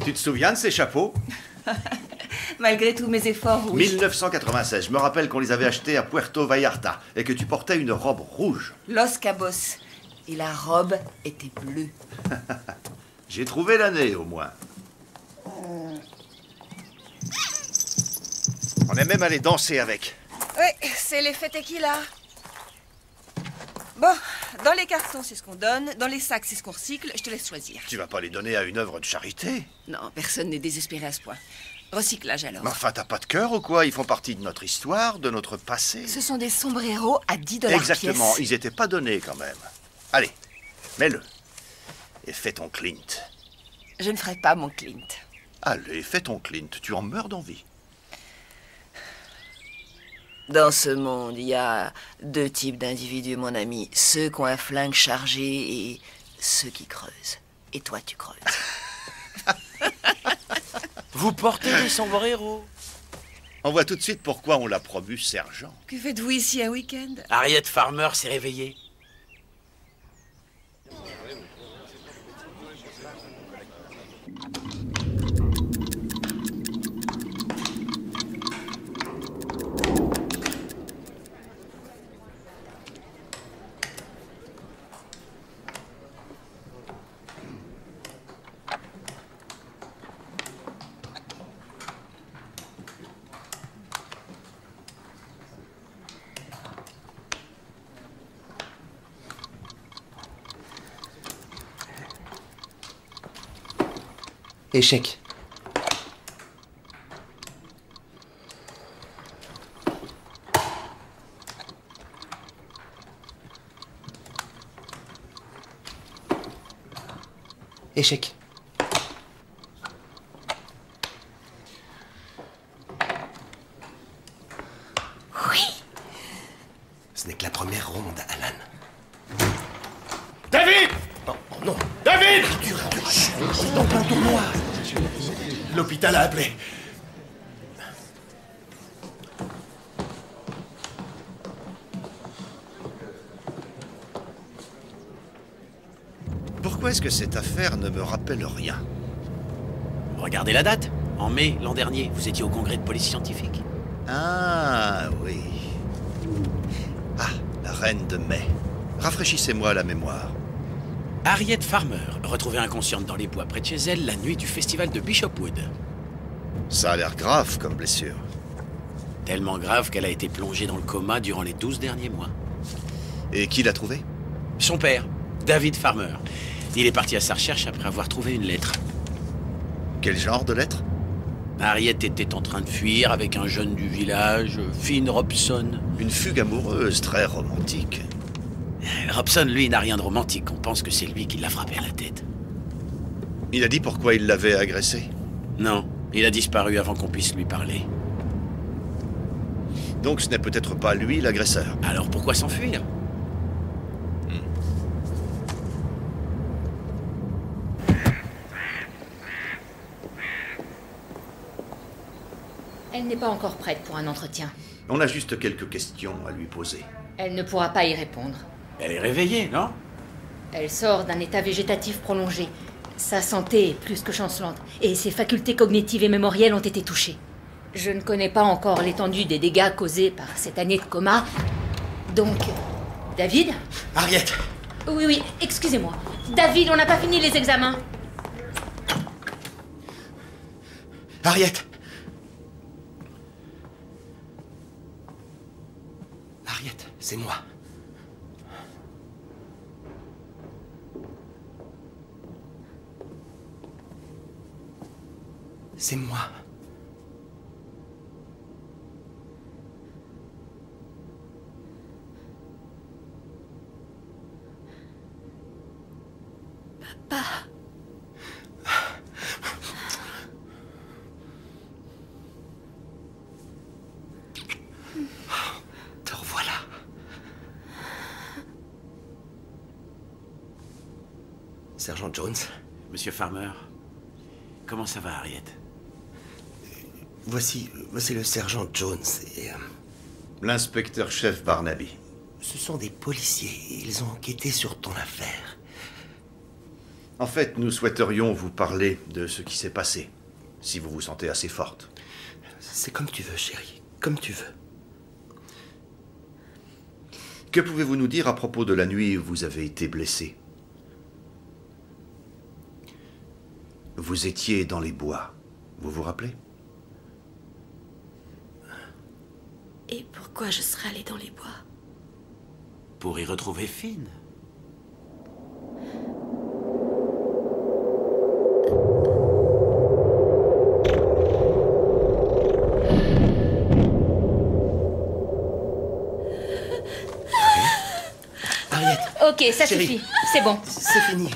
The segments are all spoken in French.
Tu te souviens de ces chapeaux? Malgré tous mes efforts, oui. 1996. Je me rappelle qu'on les avait achetés à Puerto Vallarta et que tu portais une robe rouge. Los Cabos. Et la robe était bleue. J'ai trouvé l'année, au moins. On est même allé danser avec. Oui, c'est l'effet tequila. Bon, dans les cartons, c'est ce qu'on donne. Dans les sacs, c'est ce qu'on recycle. Je te laisse choisir. Tu vas pas les donner à une œuvre de charité? Non, personne n'est désespéré à ce point. Recyclage, alors. Mais enfin, t'as pas de cœur ou quoi? Ils font partie de notre histoire, de notre passé. Ce sont des sombreros à 10 $ Exactement, pièce. ils étaient pas donnés quand même. Allez, mets-le. Et fais ton Clint. Je ne ferai pas mon Clint. Allez, fais ton Clint, tu en meurs d'envie. Dans ce monde, il y a deux types d'individus, mon ami. Ceux qui ont un flingue chargé et ceux qui creusent. Et toi, tu creuses. Vous portez des sombreros. On voit tout de suite pourquoi on l'a promu sergent. Que faites-vous ici un week-end? Harriet Farmer s'est réveillée. Échec. Échec. Oui. Ce n'est que la première ronde, Alan. David! Oh, non. David! C'est donc un tournoi. L'hôpital a appelé. Pourquoi est-ce que cette affaire ne me rappelle rien? Regardez la date. En mai, l'an dernier, vous étiez au congrès de police scientifique. Ah, oui. Ah, la reine de mai. Rafraîchissez-moi la mémoire. Harriet Farmer, retrouvée inconsciente dans les bois près de chez elle la nuit du festival de Bishopwood. Ça a l'air grave comme blessure. Tellement grave qu'elle a été plongée dans le coma durant les 12 derniers mois. Et qui l'a trouvée? Son père, David Farmer. Il est parti à sa recherche après avoir trouvé une lettre. Quel genre de lettre? Harriet était en train de fuir avec un jeune du village, Finn Robson. Une fugue amoureuse très romantique. Robson, lui, n'a rien de romantique. On pense que c'est lui qui l'a frappé à la tête. Il a dit pourquoi il l'avait agressée? Non, il a disparu avant qu'on puisse lui parler. Donc ce n'est peut-être pas lui l'agresseur. Alors pourquoi s'enfuir? Elle n'est pas encore prête pour un entretien. On a juste quelques questions à lui poser. Elle ne pourra pas y répondre. Elle est réveillée, non? Elle sort d'un état végétatif prolongé. Sa santé est plus que chancelante, et ses facultés cognitives et mémorielles ont été touchées. Je ne connais pas encore l'étendue des dégâts causés par cette année de coma. Donc... David? Harriet! Oui, oui, excusez-moi. David, on n'a pas fini les examens. Harriet! Harriet, c'est moi. C'est moi. Papa. Te revoilà. Sergent Jones, Monsieur Farmer, comment ça va, Harriet? voici le sergent Jones et... L'inspecteur-chef Barnaby. ce sont des policiers. Ils ont enquêté sur ton affaire. En fait, nous souhaiterions vous parler de ce qui s'est passé, si vous vous sentez assez forte. C'est comme tu veux, chérie. Comme tu veux. Que pouvez-vous nous dire à propos de la nuit où vous avez été blessée? Vous étiez dans les bois, vous vous rappelez? Et pourquoi je serais allée dans les bois? Pour y retrouver Finn. Harriet, Ok, ça Chérie. suffit. C'est bon. c'est fini.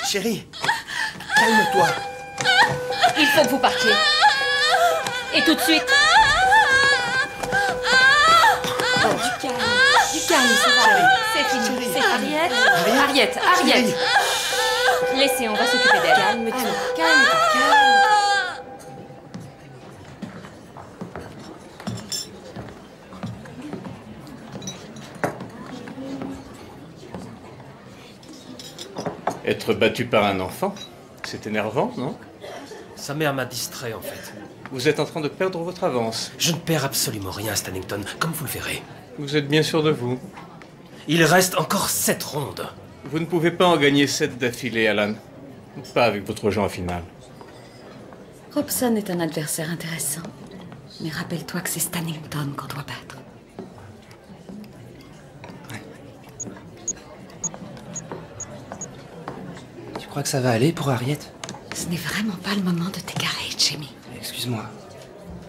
Chérie, calme-toi. Il faut que vous partiez. Et tout de suite. Du calme, ça va. C'est fini. C'est fini. Harriet, Harriet. Laissez, on va s'occuper d'elle. Calme-toi, calme. Être battu par un enfant, c'est énervant, non? Sa mère m'a distrait, en fait. Vous êtes en train de perdre votre avance. Je ne perds absolument rien, Stannington, comme vous le verrez. Vous êtes bien sûr de vous. Il reste encore 7 rondes. Vous ne pouvez pas en gagner 7 d'affilée, Alan. Pas avec votre jeu en finale. Robson est un adversaire intéressant. Mais rappelle-toi que c'est Stannington qu'on doit battre. Tu crois que ça va aller pour Harriet? Ce n'est vraiment pas le moment de t'égarer, Jamie. Excuse-moi.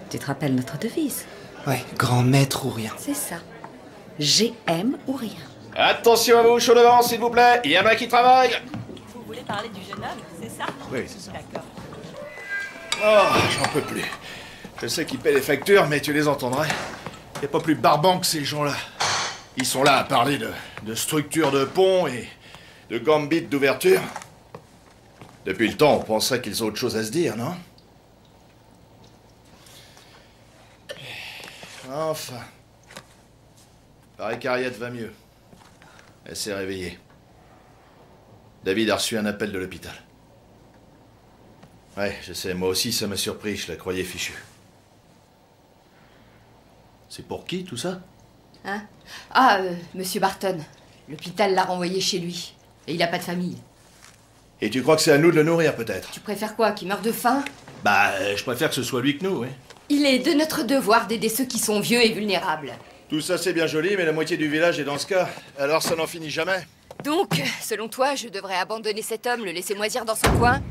Tu te rappelles notre devise? Ouais, grand maître ou rien. C'est ça. GM ou rien. Attention à vous, chaud devant, s'il vous plaît. Il y en a qui travaillent. Vous voulez parler du jeune homme, c'est ça? Oui, c'est ça. D'accord. Oh, j'en peux plus. Je sais qu'ils paient les factures, mais tu les entendrais. Y a pas plus barbant que ces gens-là. Ils sont là à parler de structure de pont et de gambit d'ouverture. Depuis le temps, on penserait qu'ils ont autre chose à se dire, non? Enfin. Pareil qu'Harriet va mieux. Elle s'est réveillée. David a reçu un appel de l'hôpital. Ouais, je sais, moi aussi ça m'a surpris, je la croyais fichue. C'est pour qui tout ça? Hein? Monsieur Barton. L'hôpital l'a renvoyé chez lui. Et il a pas de famille. Et tu crois que c'est à nous de le nourrir peut-être? Tu préfères quoi? Qu'il meure de faim? Bah, je préfère que ce soit lui que nous, oui. Il est de notre devoir d'aider ceux qui sont vieux et vulnérables. Tout ça c'est bien joli, mais la moitié du village est dans ce cas. Alors ça n'en finit jamais. Donc, selon toi, je devrais abandonner cet homme, le laisser moisir dans son coin?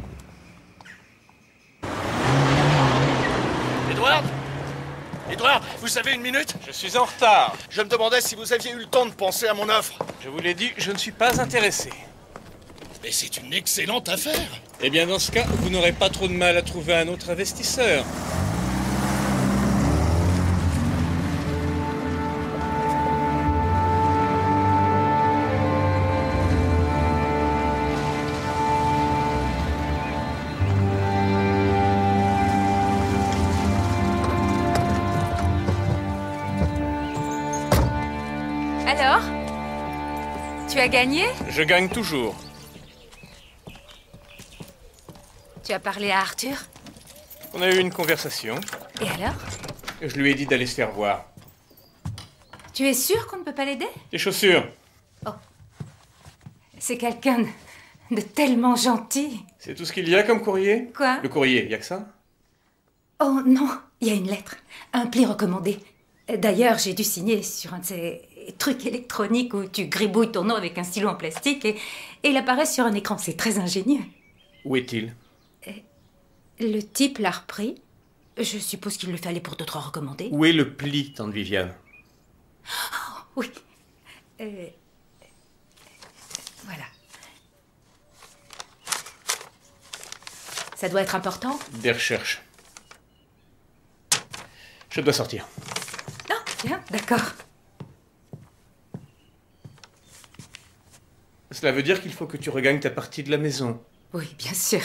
Edward? Edward, vous avez une minute? Je suis en retard. Je me demandais si vous aviez eu le temps de penser à mon offre. Je vous l'ai dit, je ne suis pas intéressé. Mais c'est une excellente affaire. Eh bien, dans ce cas, vous n'aurez pas trop de mal à trouver un autre investisseur. Alors? Tu as gagné? Je gagne toujours. Tu as parlé à Arthur? On a eu une conversation. Et alors? Je lui ai dit d'aller se faire voir. Tu es sûr qu'on ne peut pas l'aider? Les chaussures. C'est quelqu'un de tellement gentil. C'est tout ce qu'il y a comme courrier? Quoi? Le courrier, y a que ça? Oh non, il y a une lettre. Un pli recommandé. D'ailleurs, j'ai dû signer sur un de ces trucs électroniques où tu gribouilles ton nom avec un stylo en plastique et il apparaît sur un écran. C'est très ingénieux. Où est-il? Le type l'a repris. Je suppose qu'il le fallait pour d'autres recommandés. Où est le pli, tante Viviane? Oui. Voilà. Ça doit être important? Des recherches. Je dois sortir. Non, bien, d'accord. Cela veut dire qu'il faut que tu regagnes ta partie de la maison. Oui, bien sûr.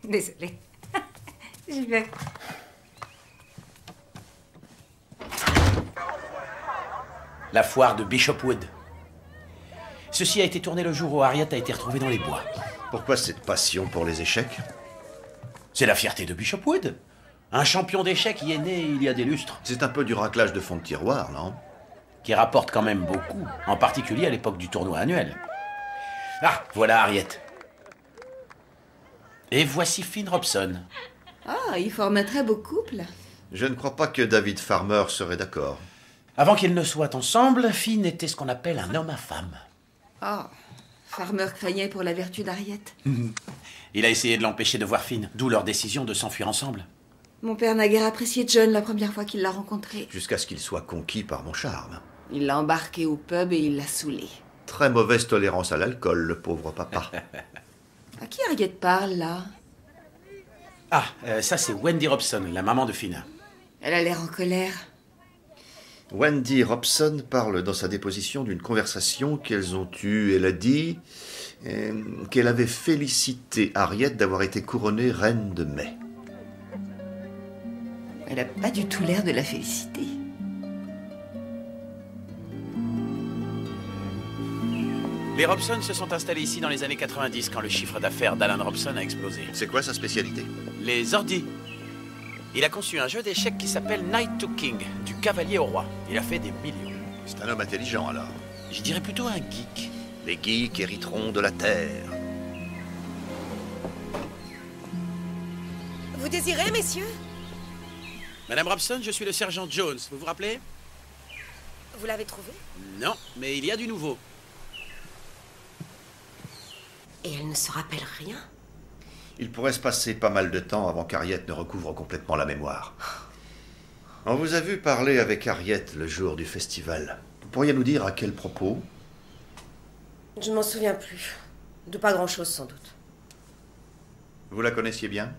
Désolée. J'y vais. La foire de Bishopwood. Ceci a été tourné le jour où Harriet a été retrouvée dans les bois. Pourquoi cette passion pour les échecs? C'est la fierté de Bishop Wood. Un champion d'échecs y est né il y a des lustres. C'est un peu du raclage de fond de tiroir, non? Qui rapporte quand même beaucoup, en particulier à l'époque du tournoi annuel. Ah, voilà Harriet. Et voici Finn Robson. Ah, ils forment un très beau couple. Je ne crois pas que David Farmer serait d'accord. Avant qu'ils ne soient ensemble, Finn était ce qu'on appelle un homme à femme. Ah, Farmer craignait pour la vertu d'Harriet. Il a essayé de l'empêcher de voir Finn, d'où leur décision de s'enfuir ensemble. Mon père n'a guère apprécié John la première fois qu'il l'a rencontré. Jusqu'à ce qu'il soit conquis par mon charme. Il l'a embarqué au pub et il l'a saoulé. Très mauvaise tolérance à l'alcool, le pauvre papa. À qui Harriet parle, là? Ah, ça c'est Wendy Robson, la maman de Finn. Elle a l'air en colère. Wendy Robson parle dans sa déposition d'une conversation qu'elles ont eue. Elle a dit qu'elle avait félicité Harriet d'avoir été couronnée reine de mai. Elle a pas du tout l'air de la féliciter. Les Robson se sont installés ici dans les années 90 quand le chiffre d'affaires d'Alan Robson a explosé. C'est quoi sa spécialité? Les ordis. Il a conçu un jeu d'échecs qui s'appelle Knight to King, du cavalier au roi. Il a fait des millions. C'est un homme intelligent alors. Je dirais plutôt un geek. Les geeks hériteront de la terre. Vous désirez, messieurs? Madame Robson, je suis le sergent Jones, vous vous rappelez? Vous l'avez trouvé? Non, mais il y a du nouveau. Et elle ne se rappelle rien? Il pourrait se passer pas mal de temps avant qu'Harriet ne recouvre complètement la mémoire. On vous a vu parler avec Harriet le jour du festival. Vous pourriez nous dire à quel propos? Je ne m'en souviens plus. De pas grand-chose, sans doute. Vous la connaissiez bien?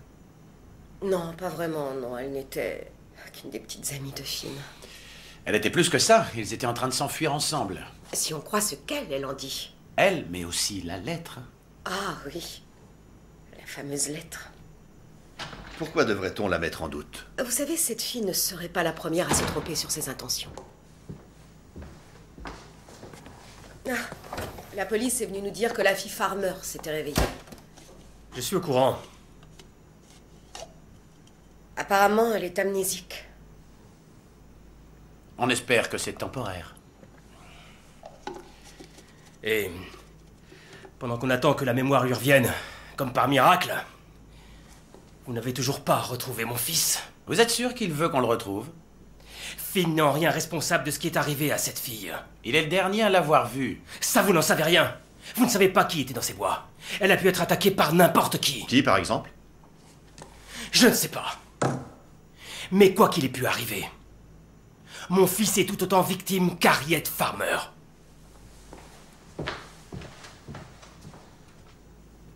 Non, pas vraiment, non. Elle n'était qu'une des petites amies de Finn. Elle était plus que ça, ils étaient en train de s'enfuir ensemble. Si on croit ce qu'elle en dit. Elle, mais aussi la lettre. Ah oui, la fameuse lettre. Pourquoi devrait-on la mettre en doute? Vous savez, cette fille ne serait pas la première à se tromper sur ses intentions. Ah, la police est venue nous dire que la fille Farmer s'était réveillée. Je suis au courant. Apparemment, elle est amnésique. On espère que c'est temporaire. Et pendant qu'on attend que la mémoire lui revienne, comme par miracle, vous n'avez toujours pas retrouvé mon fils. Vous êtes sûr qu'il veut qu'on le retrouve? Finn n'est en rien responsable de ce qui est arrivé à cette fille. Il est le dernier à l'avoir vue. Ça, vous n'en savez rien. Vous ne savez pas qui était dans ces bois. Elle a pu être attaquée par n'importe qui. Qui, par exemple? Je ne sais pas. Mais quoi qu'il ait pu arriver, mon fils est tout autant victime qu'Harriet Farmer.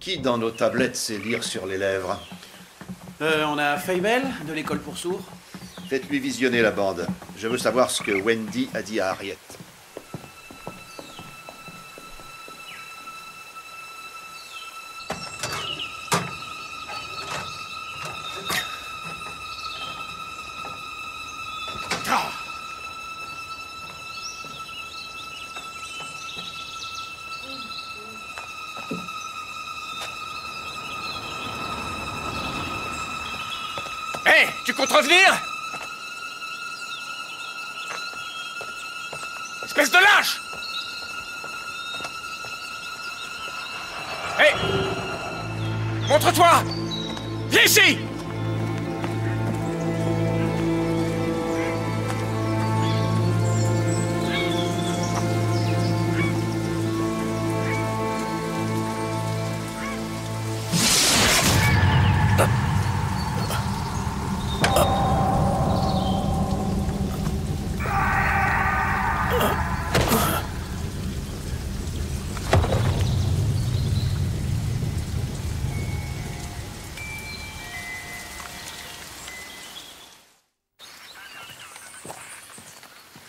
Qui dans nos tablettes sait lire sur les lèvres? On a Fable, de l'école pour sourds. Faites-lui visionner la bande. Je veux savoir ce que Wendy a dit à Harriet. Hé, tu comptes revenir? Espèce de lâche! Hé! Montre-toi! Viens ici!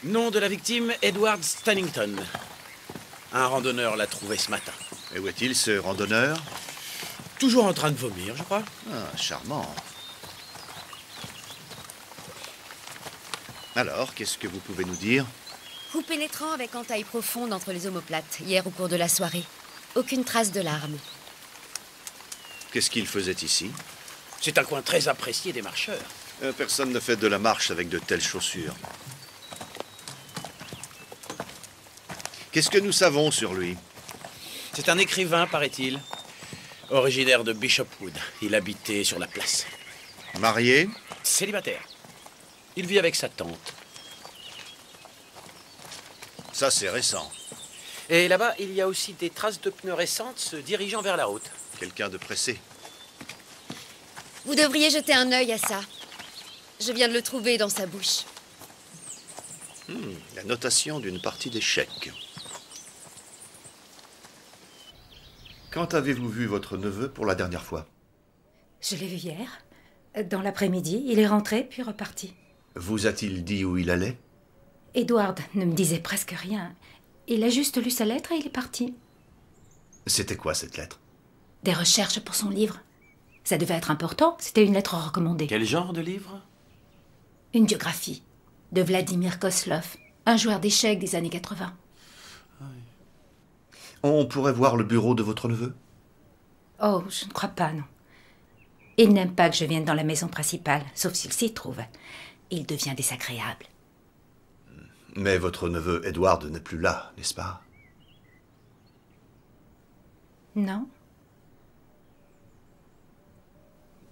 Nom de la victime, Edward Stannington. Un randonneur l'a trouvé ce matin. Et où est-il, ce randonneur? Toujours en train de vomir, je crois. Ah, charmant. Alors, qu'est-ce que vous pouvez nous dire? Coup pénétrant avec entaille profonde entre les omoplates, hier au cours de la soirée. Aucune trace de larmes. Qu'est-ce qu'il faisait ici? C'est un coin très apprécié des marcheurs. Personne ne fait de la marche avec de telles chaussures. Qu'est-ce que nous savons sur lui? C'est un écrivain, paraît-il. Originaire de Bishopwood. Il habitait sur la place. Marié? Célibataire. Il vit avec sa tante. Ça, c'est récent. Et là-bas, il y a aussi des traces de pneus récentes se dirigeant vers la route. Quelqu'un de pressé. Vous devriez jeter un œil à ça. Je viens de le trouver dans sa bouche. La notation d'une partie d'échecs. Quand avez-vous vu votre neveu pour la dernière fois? Je l'ai vu hier. Dans l'après-midi, il est rentré puis reparti. Vous a-t-il dit où il allait? Edward ne me disait presque rien. Il a juste lu sa lettre et il est parti. C'était quoi cette lettre? Des recherches pour son livre. Ça devait être important, c'était une lettre recommandée. Quel genre de livre? Une biographie de Vladimir Koslov, un joueur d'échecs des années 80. On pourrait voir le bureau de votre neveu? Oh, je ne crois pas, non. Il n'aime pas que je vienne dans la maison principale, sauf s'il s'y trouve. Il devient désagréable. Mais votre neveu Edward n'est plus là, n'est-ce pas? Non.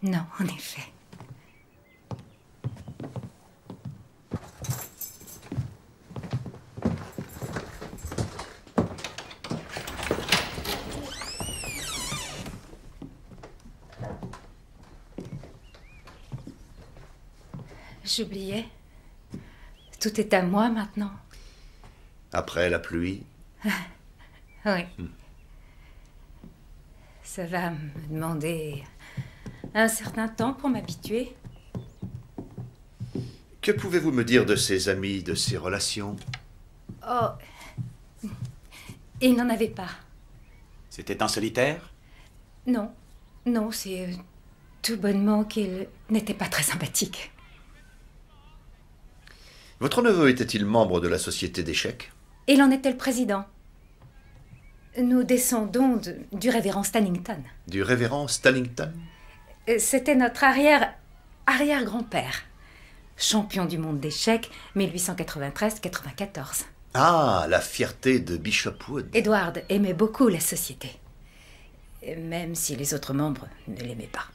Non, en effet. J'oubliais. Tout est à moi maintenant. Après la pluie? Oui. Ça va me demander un certain temps pour m'habituer. Que pouvez-vous me dire de ses amis, de ses relations? Oh. Il n'en avait pas. C'était un solitaire? Non. Non, c'est tout bonnement qu'il n'était pas très sympathique. Votre neveu était-il membre de la société d'échecs? Il en était le président. Nous descendons du révérend Stannington. Du révérend Stannington? C'était notre arrière-grand-père. Champion du monde d'échecs, 1893-94. Ah, la fierté de Bishopwood. Edward aimait beaucoup la société. Même si les autres membres ne l'aimaient pas.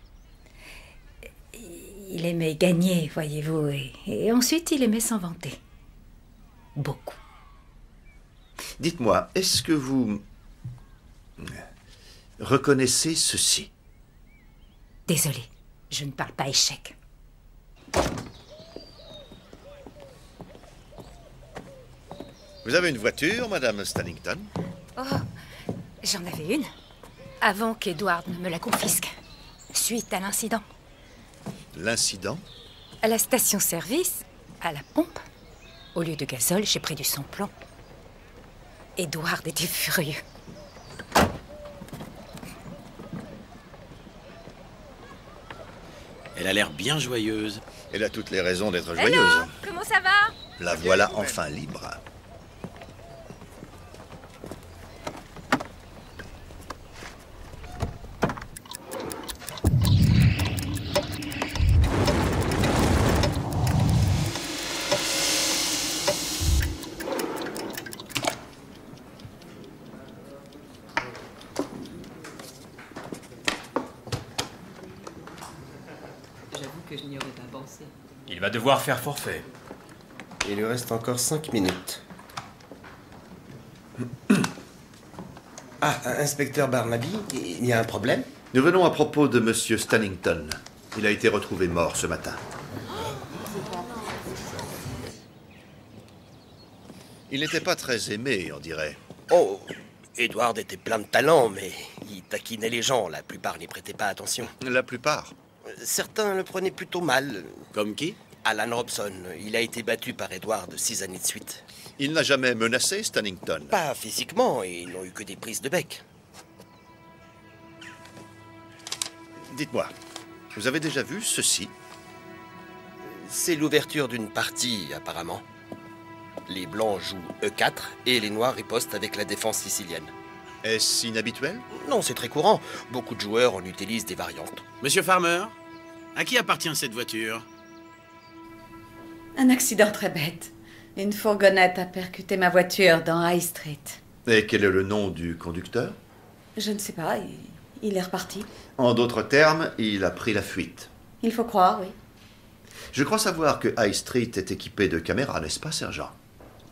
Il aimait gagner, voyez-vous, et ensuite il aimait s'en vanter. Beaucoup. Dites-moi, est-ce que vous reconnaissez ceci? Désolée, je ne parle pas échec. Vous avez une voiture, Madame Stannington? Oh, j'en avais une, avant qu'Edward ne me la confisque, suite à l'incident. L'incident? À la station-service, à la pompe, au lieu de gazole, j'ai pris du sans-plomb. Edward était furieux. Elle a l'air bien joyeuse. Elle a toutes les raisons d'être Hello, joyeuse. comment ça va? La voilà enfin libre. Il va devoir faire forfait. Il lui reste encore 5 minutes. Ah, inspecteur Barnaby, il y a un problème? Nous venons à propos de Monsieur Stannington. Il a été retrouvé mort ce matin. Il n'était pas très aimé, on dirait. Oh, Edward était plein de talent, mais il taquinait les gens. La plupart n'y prêtaient pas attention. La plupart? Certains le prenaient plutôt mal. Comme qui? Alan Robson. Il a été battu par Edward 6 années de suite. Il n'a jamais menacé Stannington? Pas physiquement, et ils n'ont eu que des prises de bec. Dites-moi, vous avez déjà vu ceci? C'est l'ouverture d'une partie, apparemment. Les blancs jouent E4 et les noirs ripostent avec la défense sicilienne. Est-ce inhabituel? Non, c'est très courant. Beaucoup de joueurs en utilisent des variantes. Monsieur Farmer, à qui appartient cette voiture? Un accident très bête. Une fourgonnette a percuté ma voiture dans High Street. Et quel est le nom du conducteur? Je ne sais pas, il est reparti. En d'autres termes, il a pris la fuite. Il faut croire, oui. Je crois savoir que High Street est équipé de caméras, n'est-ce pas, sergent?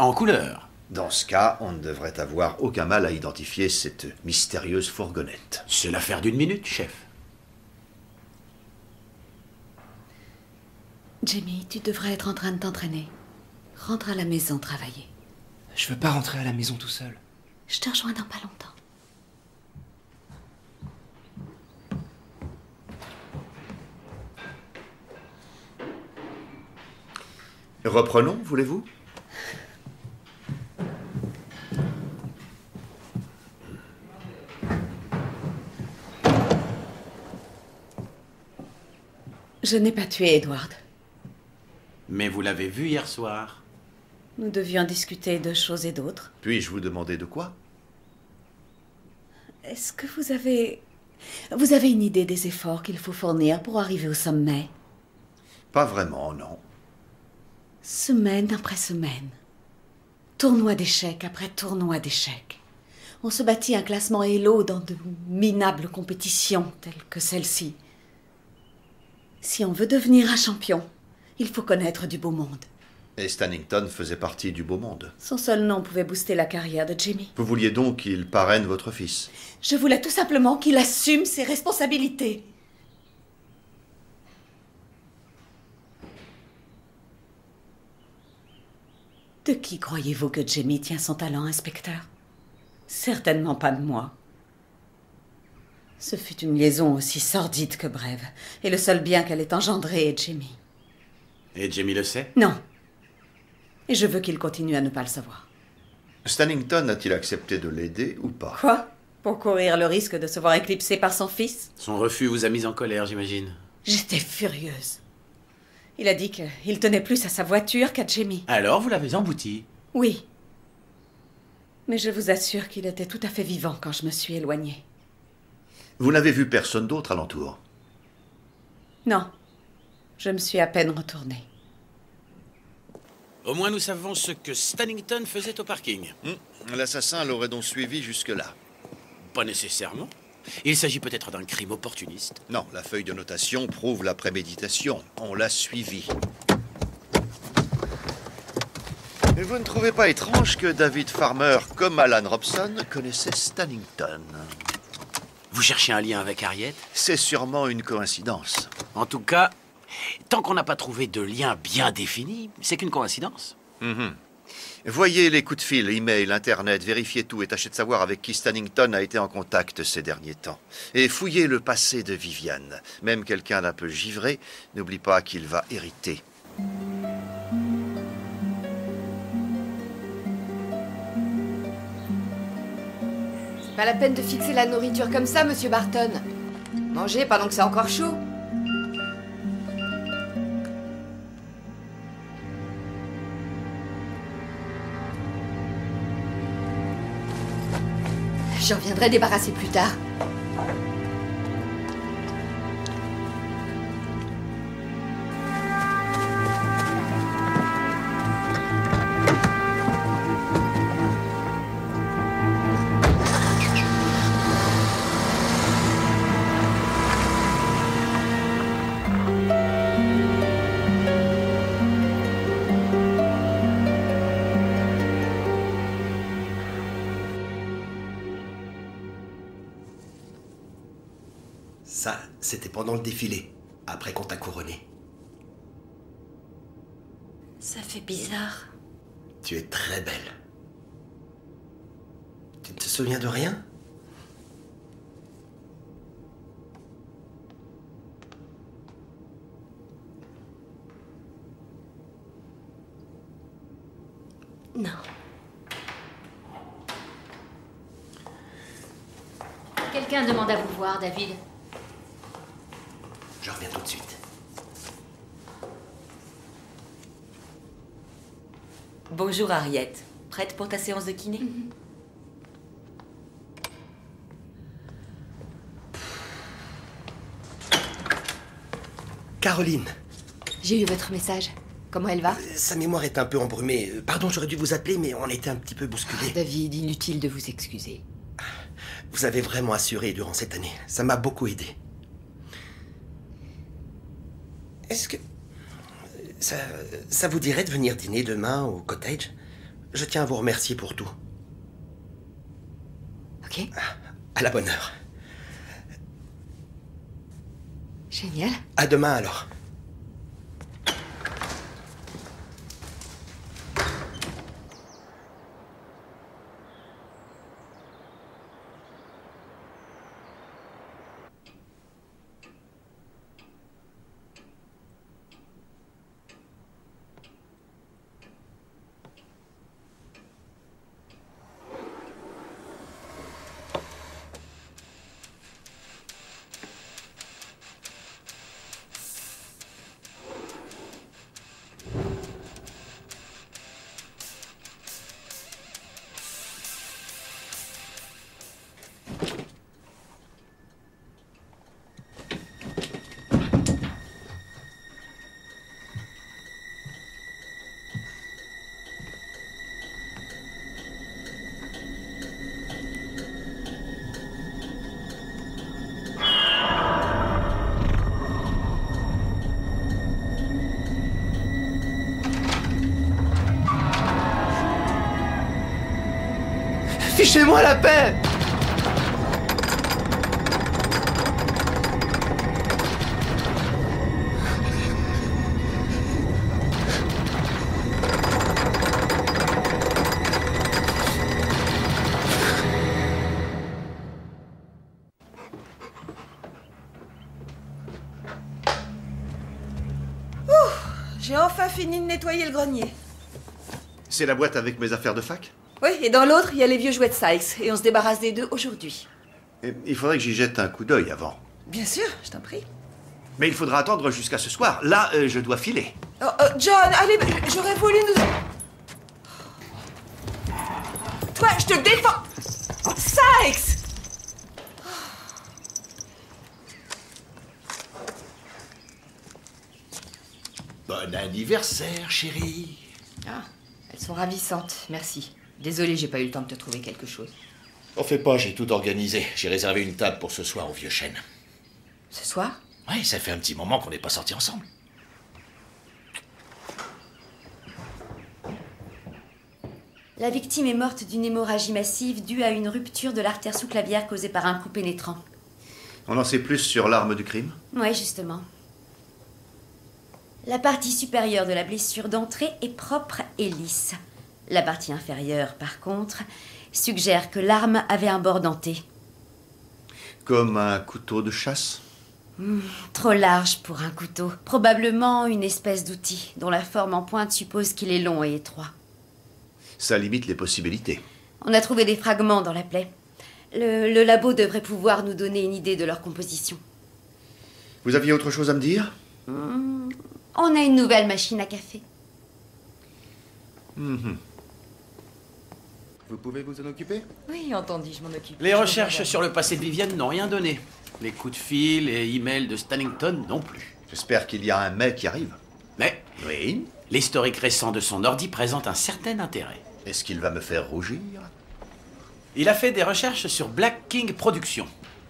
En couleur. Dans ce cas, on ne devrait avoir aucun mal à identifier cette mystérieuse fourgonnette. C'est l'affaire d'une minute, chef. Jamie, tu devrais être en train de t'entraîner. Rentre à la maison travailler. Je veux pas rentrer à la maison tout seul. Je te rejoins dans pas longtemps. Reprenons, voulez-vous? Je n'ai pas tué Edward. Mais vous l'avez vu hier soir. Nous devions discuter de choses et d'autres. Puis-je vous demander de quoi? Est-ce que vous avez une idée des efforts qu'il faut fournir pour arriver au sommet? Pas vraiment, non. Semaine après semaine. Tournoi d'échecs après tournoi d'échecs. On se bâtit un classement Elo dans de minables compétitions telles que celle-ci. Si on veut devenir un champion, il faut connaître du beau monde. Et Stannington faisait partie du beau monde. Son seul nom pouvait booster la carrière de Jamie. Vous vouliez donc qu'il parraine votre fils? Je voulais tout simplement qu'il assume ses responsabilités. De qui croyez-vous que Jamie tient son talent, inspecteur? Certainement pas de moi. Ce fut une liaison aussi sordide que brève, et le seul bien qu'elle ait engendré est Jamie. Et Jamie le sait? Non. Et je veux qu'il continue à ne pas le savoir. Stannington a-t-il accepté de l'aider ou pas? Quoi? Pour courir le risque de se voir éclipsé par son fils? Son refus vous a mis en colère, j'imagine. J'étais furieuse. Il a dit qu'il tenait plus à sa voiture qu'à Jamie. Alors vous l'avez embouti? Oui. Mais je vous assure qu'il était tout à fait vivant quand je me suis éloignée. Vous n'avez vu personne d'autre alentour? Non. Je me suis à peine retournée. Au moins nous savons ce que Stannington faisait au parking. L'assassin l'aurait donc suivi jusque-là? Pas nécessairement. Il s'agit peut-être d'un crime opportuniste. Non, la feuille de notation prouve la préméditation. On l'a suivi. Et vous ne trouvez pas étrange que David Farmer, comme Alan Robson, connaissait Stannington? Vous cherchez un lien avec Harriet? C'est sûrement une coïncidence. En tout cas, tant qu'on n'a pas trouvé de lien bien défini, c'est qu'une coïncidence. Voyez les coups de fil, email, internet, vérifiez tout et tâchez de savoir avec qui Stannington a été en contact ces derniers temps. Et fouillez le passé de Viviane. Même quelqu'un d'un peu givré, n'oublie pas qu'il va hériter. Pas la peine de fixer la nourriture comme ça, monsieur Barton. Mangez pendant que c'est encore chaud. J'en viendrai débarrasser plus tard. Ça, c'était pendant le défilé, après qu'on t'a couronné. Ça fait bizarre. Tu es très belle. Tu ne te souviens de rien? Non. Quelqu'un demande à vous voir, David. Je reviens tout de suite. Bonjour Harriet. Prête pour ta séance de kiné? Caroline. J'ai eu votre message. Comment elle va? Sa mémoire est un peu embrumée. Pardon, j'aurais dû vous appeler, mais on était un petit peu bousculés. David, inutile de vous excuser. Vous avez vraiment assuré durant cette année. Ça m'a beaucoup aidé. Est-ce que... Ça vous dirait de venir dîner demain au cottage? Je tiens à vous remercier pour tout. Ok. À la bonne heure. Génial. À demain alors. Fichez-moi la paix! J'ai enfin fini de nettoyer le grenier. C'est la boîte avec mes affaires de fac? Oui, et dans l'autre, il y a les vieux jouets de Sykes, et on se débarrasse des deux aujourd'hui. Il faudrait que j'y jette un coup d'œil avant. Bien sûr, je t'en prie. Mais il faudra attendre jusqu'à ce soir. Là, je dois filer. John, allez, j'aurais voulu nous... Toi, je te défends... Sykes! Bon anniversaire, chérie. Ah, elles sont ravissantes, merci. Désolée, j'ai pas eu le temps de te trouver quelque chose. T'en fais pas, j'ai tout organisé. J'ai réservé une table pour ce soir au Vieux Chêne. Ce soir? Ouais, ça fait un petit moment qu'on n'est pas sortis ensemble. La victime est morte d'une hémorragie massive due à une rupture de l'artère sous-clavière causée par un coup pénétrant. On en sait plus sur l'arme du crime? Oui, justement. La partie supérieure de la blessure d'entrée est propre et lisse. La partie inférieure, par contre, suggère que l'arme avait un bord denté. Comme un couteau de chasse? Trop large pour un couteau. Probablement une espèce d'outil, dont la forme en pointe suppose qu'il est long et étroit. Ça limite les possibilités. On a trouvé des fragments dans la plaie. Le labo devrait pouvoir nous donner une idée de leur composition. Vous aviez autre chose à me dire? On a une nouvelle machine à café. Vous pouvez vous en occuper? Oui, entendu, je m'en occupe. Les recherches sur le passé de Vivienne n'ont rien donné. Les coups de fil et emails de Stannington non plus. J'espère qu'il y a un mail qui arrive. Mais oui, l'historique récent de son ordi présente un certain intérêt. Est-ce qu'il va me faire rougir? Il a fait des recherches sur Black King Productions.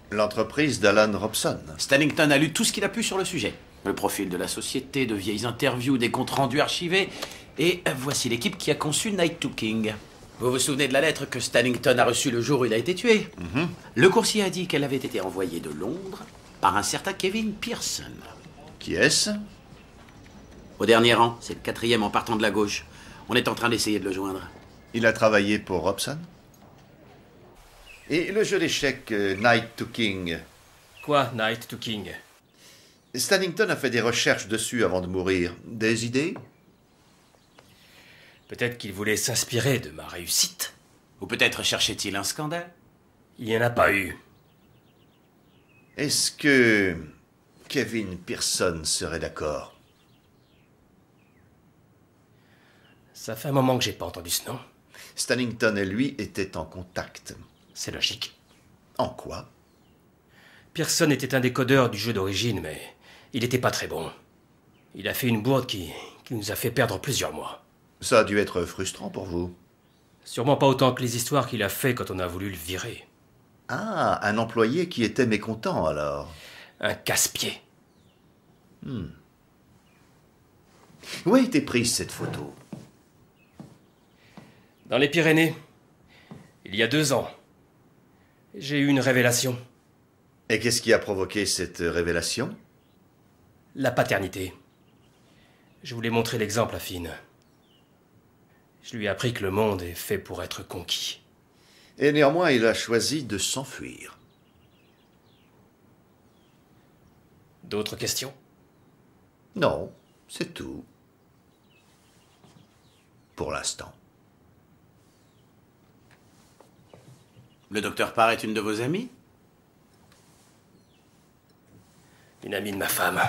L'entreprise d'Alan Robson. Stannington a lu tout ce qu'il a pu sur le sujet. Le profil de la société, de vieilles interviews, des comptes rendus archivés. Et voici l'équipe qui a conçu Night to King. Vous vous souvenez de la lettre que Stannington a reçue le jour où il a été tué? Le coursier a dit qu'elle avait été envoyée de Londres par un certain Kevin Pearson. Qui est-ce? Au dernier rang, c'est le 4e en partant de la gauche. On est en train d'essayer de le joindre. Il a travaillé pour Robson? Et le jeu d'échecs Night to King? Quoi, Night to King? Stannington a fait des recherches dessus avant de mourir. Des idées? Peut-être qu'il voulait s'inspirer de ma réussite. Ou peut-être cherchait-il un scandale? Il n'y en a pas eu. Est-ce que Kevin Pearson serait d'accord? Ça fait un moment que j'ai pas entendu ce nom. Stannington et lui étaient en contact. C'est logique. En quoi? Pearson était un des codeurs du jeu d'origine, mais il était pas très bon. Il a fait une bourde qui nous a fait perdre plusieurs mois. Ça a dû être frustrant pour vous. Sûrement pas autant que les histoires qu'il a fait quand on a voulu le virer. Ah, un employé qui était mécontent alors. Un casse-pied. Où a été prise cette photo? Dans les Pyrénées. Il y a 2 ans. J'ai eu une révélation. Et qu'est-ce qui a provoqué cette révélation? La paternité. Je voulais montrer l'exemple à Finn. Je lui ai appris que le monde est fait pour être conquis. Et néanmoins, il a choisi de s'enfuir. D'autres questions? Non, c'est tout. Pour l'instant. Le docteur Parr est une de vos amies? Une amie de ma femme.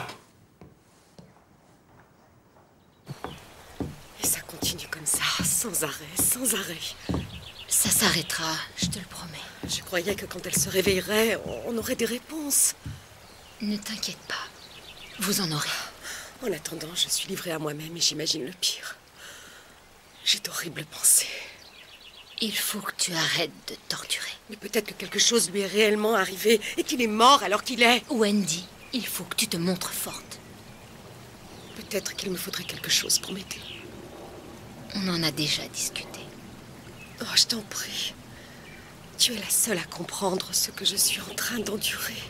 Et ça continue comme ça, sans arrêt, sans arrêt. Ça s'arrêtera, je te le promets. Je croyais que quand elle se réveillerait, on aurait des réponses. Ne t'inquiète pas, vous en aurez. En attendant, je suis livrée à moi-même et j'imagine le pire. J'ai d'horribles pensées. Il faut que tu arrêtes de torturer. Mais peut-être que quelque chose lui est réellement arrivé et qu'il est mort alors qu'il est. Wendy, il faut que tu te montres forte. Peut-être qu'il me faudrait quelque chose pour m'aider. On en a déjà discuté. Oh, je t'en prie. Tu es la seule à comprendre ce que je suis en train d'endurer.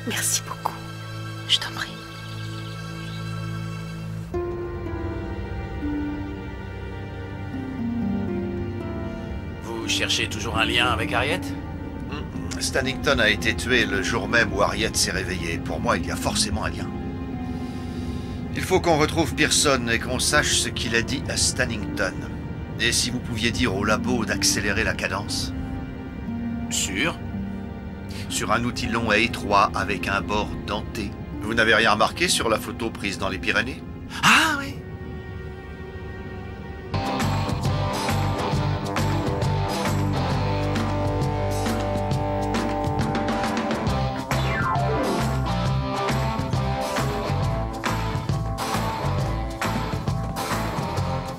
Merci beaucoup. Je t'en prie. Vous cherchez toujours un lien avec Harriet? Stannington a été tué le jour même où Harriet s'est réveillée. Pour moi, il y a forcément un lien. Il faut qu'on retrouve Pearson et qu'on sache ce qu'il a dit à Stannington. Et si vous pouviez dire au labo d'accélérer la cadence? Sûr? Sur un outil long et étroit avec un bord denté. Vous n'avez rien remarqué sur la photo prise dans les Pyrénées? Ah oui!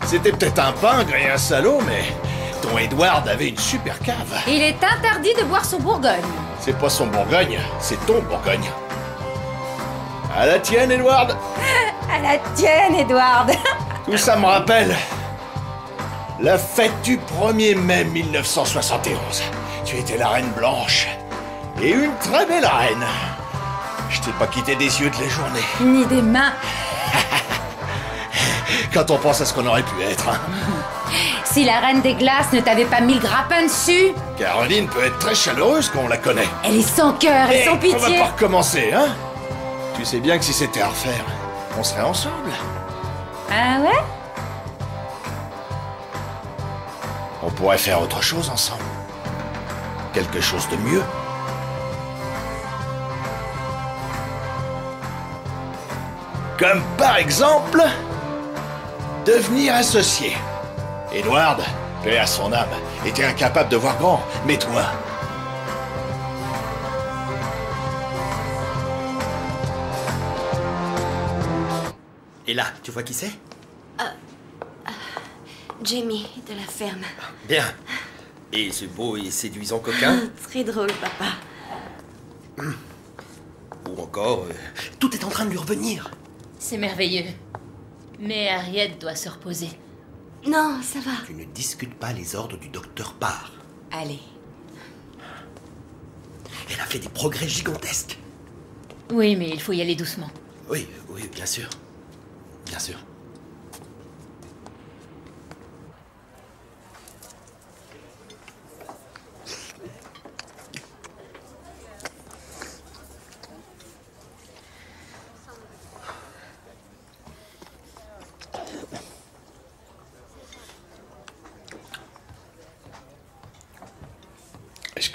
C'était peut-être un pingre et un salaud, mais ton Edward avait une super cave. Il est interdit de boire son Bourgogne. C'est pas son Bourgogne, c'est ton Bourgogne. À la tienne, Edward. À la tienne, Edward. Tout ça me rappelle la fête du 1er mai 1971. Tu étais la reine blanche. Et une très belle reine. Je t'ai pas quitté des yeux de la journée. Ni des mains. Quand on pense à ce qu'on aurait pu être. Hein. Si la reine des glaces ne t'avait pas mis le grappin dessus. Caroline peut être très chaleureuse quand on la connaît. Elle est sans cœur et sans pitié. On va pas recommencer, hein? Tu sais bien que si c'était à refaire, on serait ensemble. Ah ouais? On pourrait faire autre chose ensemble. Quelque chose de mieux. Comme par exemple, devenir associé. Edward, paix à son âme, était incapable de voir grand, mais toi... Et là, tu vois qui c'est? Jamie, de la ferme. Bien. Et ce beau et séduisant coquin? Très drôle, papa. Ou encore, tout est en train de lui revenir. C'est merveilleux. Mais Harriet doit se reposer. Non, ça va. Tu ne discutes pas les ordres du docteur Parr. Allez. Elle a fait des progrès gigantesques. Oui, mais il faut y aller doucement. Oui, oui, bien sûr. Bien sûr.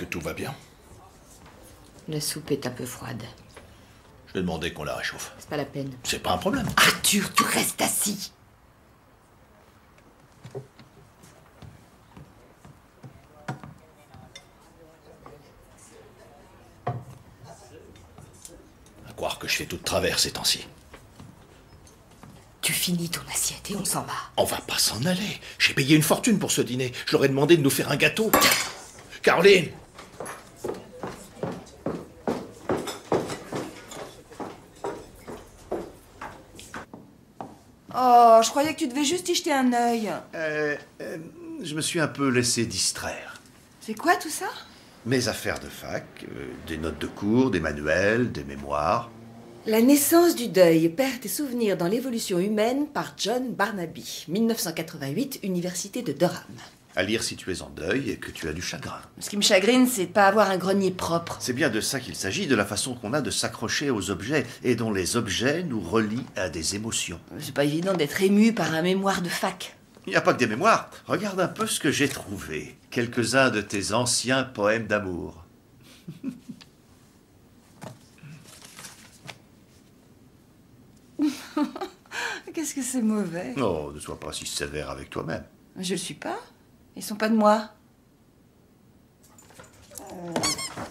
que tout va bien? La soupe est un peu froide. Je vais demander qu'on la réchauffe. C'est pas la peine. C'est pas un problème. Arthur, tu restes assis. À croire que je fais tout de travers ces temps-ci. Tu finis ton assiette et on s'en va. On va pas s'en aller. J'ai payé une fortune pour ce dîner. Je leur ai demandé de nous faire un gâteau. Caroline! Oh, je croyais que tu devais juste y jeter un œil. Je me suis un peu laissé distraire. C'est quoi tout ça? Mes affaires de fac, des notes de cours, des manuels, des mémoires. La naissance du deuil, perte et souvenirs dans l'évolution humaine par John Barnaby, 1988, Université de Durham. À lire si tu es en deuil et que tu as du chagrin. Ce qui me chagrine, c'est de pas avoir un grenier propre. C'est bien de ça qu'il s'agit, de la façon qu'on a de s'accrocher aux objets et dont les objets nous relient à des émotions. C'est pas évident d'être ému par un mémoire de fac. Il n'y a pas que des mémoires. Regarde un peu ce que j'ai trouvé. Quelques-uns de tes anciens poèmes d'amour. Qu'est-ce que c'est mauvais. Oh, ne sois pas si sévère avec toi-même. Je le suis pas. Ils sont pas de moi.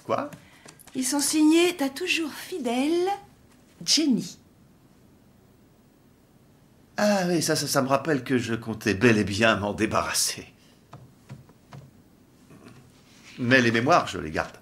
Quoi? Ils sont signés ta toujours fidèle Jenny. Ah oui, ça me rappelle que je comptais bel et bien m'en débarrasser. Mais les mémoires, je les garde.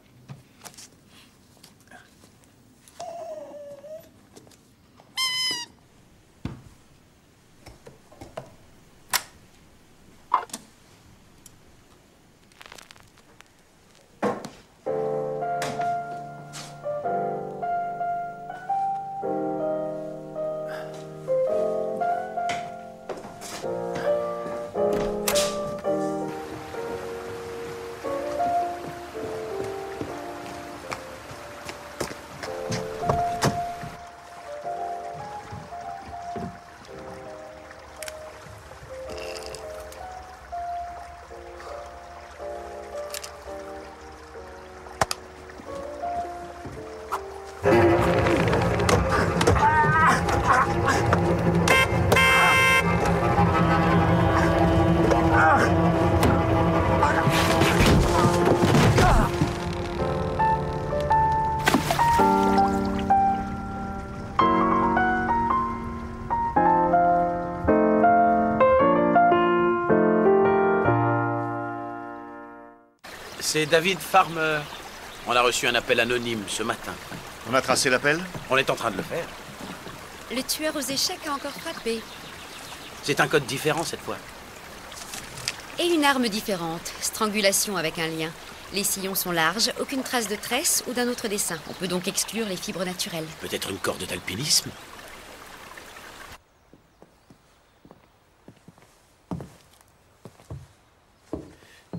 C'est David Farmer. On a reçu un appel anonyme ce matin. On a tracé l'appel? On est en train de le faire. Le tueur aux échecs a encore frappé. C'est un code différent cette fois. Et une arme différente. Strangulation avec un lien. Les sillons sont larges, aucune trace de tresse ou d'un autre dessin. On peut donc exclure les fibres naturelles. Peut-être une corde d'alpinisme?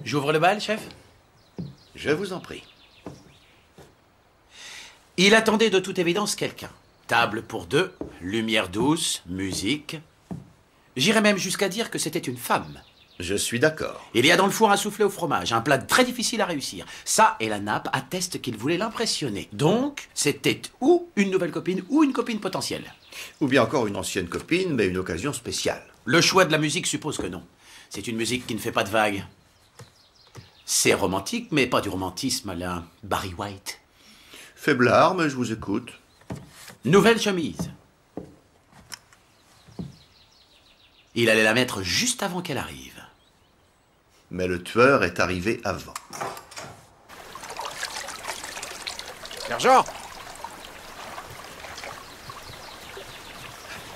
J'ouvre le bal, chef? Je vous en prie. Il attendait de toute évidence quelqu'un. Table pour deux, lumière douce, musique. J'irais même jusqu'à dire que c'était une femme. Je suis d'accord. Il y a dans le four un soufflé au fromage, un plat très difficile à réussir. Ça et la nappe attestent qu'il voulait l'impressionner. Donc, c'était ou une nouvelle copine ou une copine potentielle. Ou bien encore une ancienne copine, mais une occasion spéciale. Le choix de la musique suppose que non. C'est une musique qui ne fait pas de vagues. C'est romantique, mais pas du romantisme à la Barry White. Faiblard, mais je vous écoute. Nouvelle chemise. Il allait la mettre juste avant qu'elle arrive. Mais le tueur est arrivé avant. Sergent!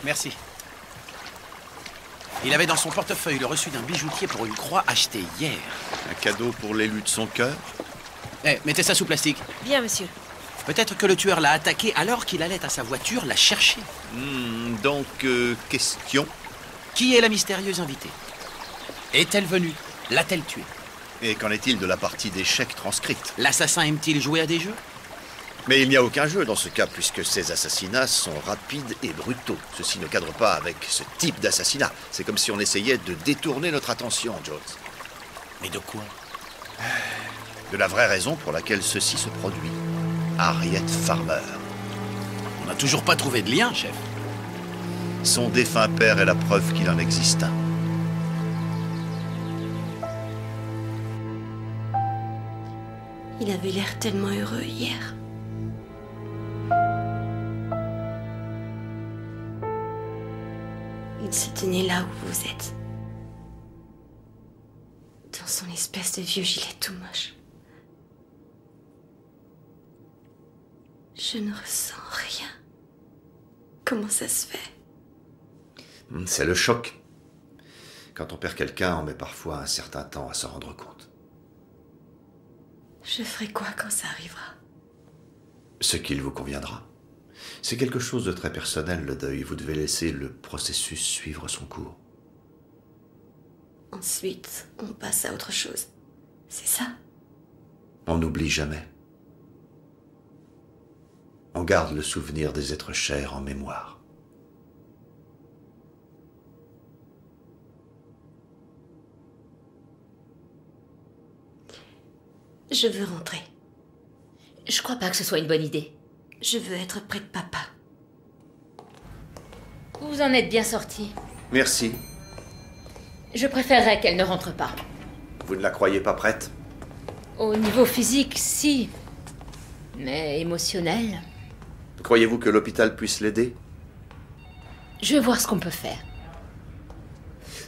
Merci. Il avait dans son portefeuille le reçu d'un bijoutier pour une croix achetée hier. Un cadeau pour l'élu de son cœur? Eh, mettez ça sous plastique. Bien, monsieur. Peut-être que le tueur l'a attaqué alors qu'il allait à sa voiture la chercher. Donc, question. Qui est la mystérieuse invitée? Est-elle venue? L'a-t-elle tuée? Et qu'en est-il de la partie d'échecs transcrite? L'assassin aime-t-il jouer à des jeux? Mais il n'y a aucun jeu dans ce cas, puisque ces assassinats sont rapides et brutaux. Ceci ne cadre pas avec ce type d'assassinat. C'est comme si on essayait de détourner notre attention, Jones. Mais de quoi? de la vraie raison pour laquelle ceci se produit. Harriet Farmer. On n'a toujours pas trouvé de lien, chef. Son défunt père est la preuve qu'il en existe un. Il avait l'air tellement heureux hier. Il se tenait là où vous êtes. Dans son espèce de vieux gilet tout moche. Je ne ressens rien. Comment ça se fait? C'est le choc. Quand on perd quelqu'un, on met parfois un certain temps à s'en rendre compte. Je ferai quoi quand ça arrivera? Ce qu'il vous conviendra. C'est quelque chose de très personnel, le deuil. Vous devez laisser le processus suivre son cours. Ensuite, on passe à autre chose. C'est ça? On n'oublie jamais. On garde le souvenir des êtres chers en mémoire. Je veux rentrer. Je crois pas que ce soit une bonne idée. Je veux être près de papa. Vous en êtes bien sorti. Merci. Je préférerais qu'elle ne rentre pas. Vous ne la croyez pas prête? Au niveau physique, si. Mais émotionnel... Croyez-vous que l'hôpital puisse l'aider? Je vais voir ce qu'on peut faire.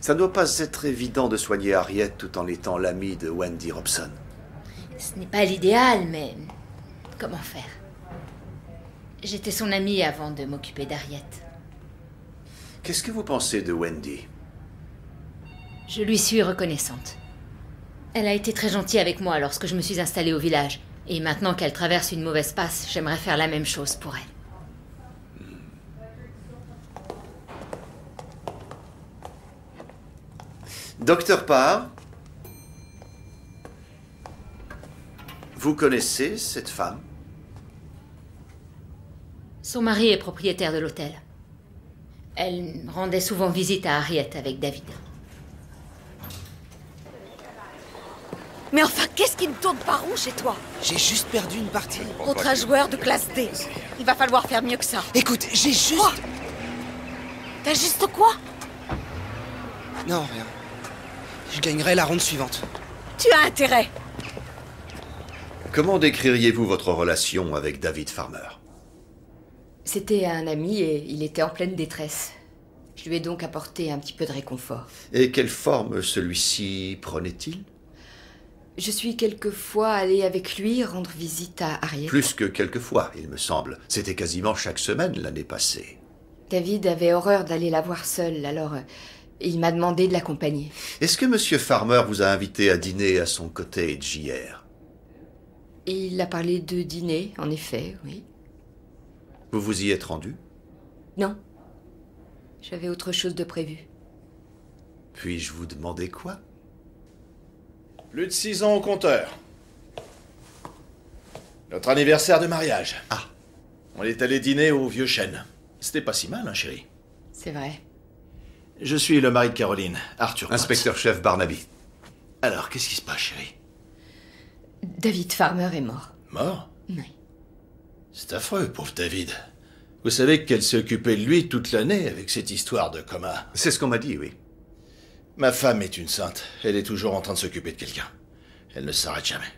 Ça ne doit pas être évident de soigner Harriet tout en étant l'amie de Wendy Robson. Ce n'est pas l'idéal, mais... comment faire? J'étais son amie avant de m'occuper d'Harriet. Qu'est-ce que vous pensez de Wendy? Je lui suis reconnaissante. Elle a été très gentille avec moi lorsque je me suis installée au village. Et maintenant qu'elle traverse une mauvaise passe, j'aimerais faire la même chose pour elle. Docteur Parr, vous connaissez cette femme? Son mari est propriétaire de l'hôtel. Elle rendait souvent visite à Harriet avec David. Mais enfin, qu'est-ce qui ne tourne pas rond chez toi? J'ai juste perdu une partie. Contre un joueur de classe D. Il va falloir faire mieux que ça. Écoute, j'ai juste... Quoi? T'as juste quoi? Non, rien. Je gagnerai la ronde suivante. Tu as intérêt. Comment décririez-vous votre relation avec David Farmer? C'était un ami et il était en pleine détresse. Je lui ai donc apporté un petit peu de réconfort. Et quelle forme celui-ci prenait-il? Je suis quelquefois allée avec lui rendre visite à Harriet. Plus que quelquefois, il me semble. C'était quasiment chaque semaine l'année passée. David avait horreur d'aller la voir seule, alors il m'a demandé de l'accompagner. Est-ce que Monsieur Farmer vous a invité à dîner à son cottage hier? Il a parlé de dîner, en effet, oui. Vous vous y êtes rendu? Non. J'avais autre chose de prévu. Puis-je vous demander quoi? Plus de 6 ans au compteur. Notre anniversaire de mariage. Ah. On est allé dîner au Vieux Chêne. C'était pas si mal, hein, chérie? C'est vrai. Je suis le mari de Caroline, Arthur Potts. Inspecteur-chef Barnaby. Alors, qu'est-ce qui se passe, chérie? David Farmer est mort. Mort? Oui. C'est affreux, pauvre David. Vous savez qu'elle s'est occupée de lui toute l'année avec cette histoire de coma. C'est ce qu'on m'a dit, oui. Ma femme est une sainte. Elle est toujours en train de s'occuper de quelqu'un. Elle ne s'arrête jamais.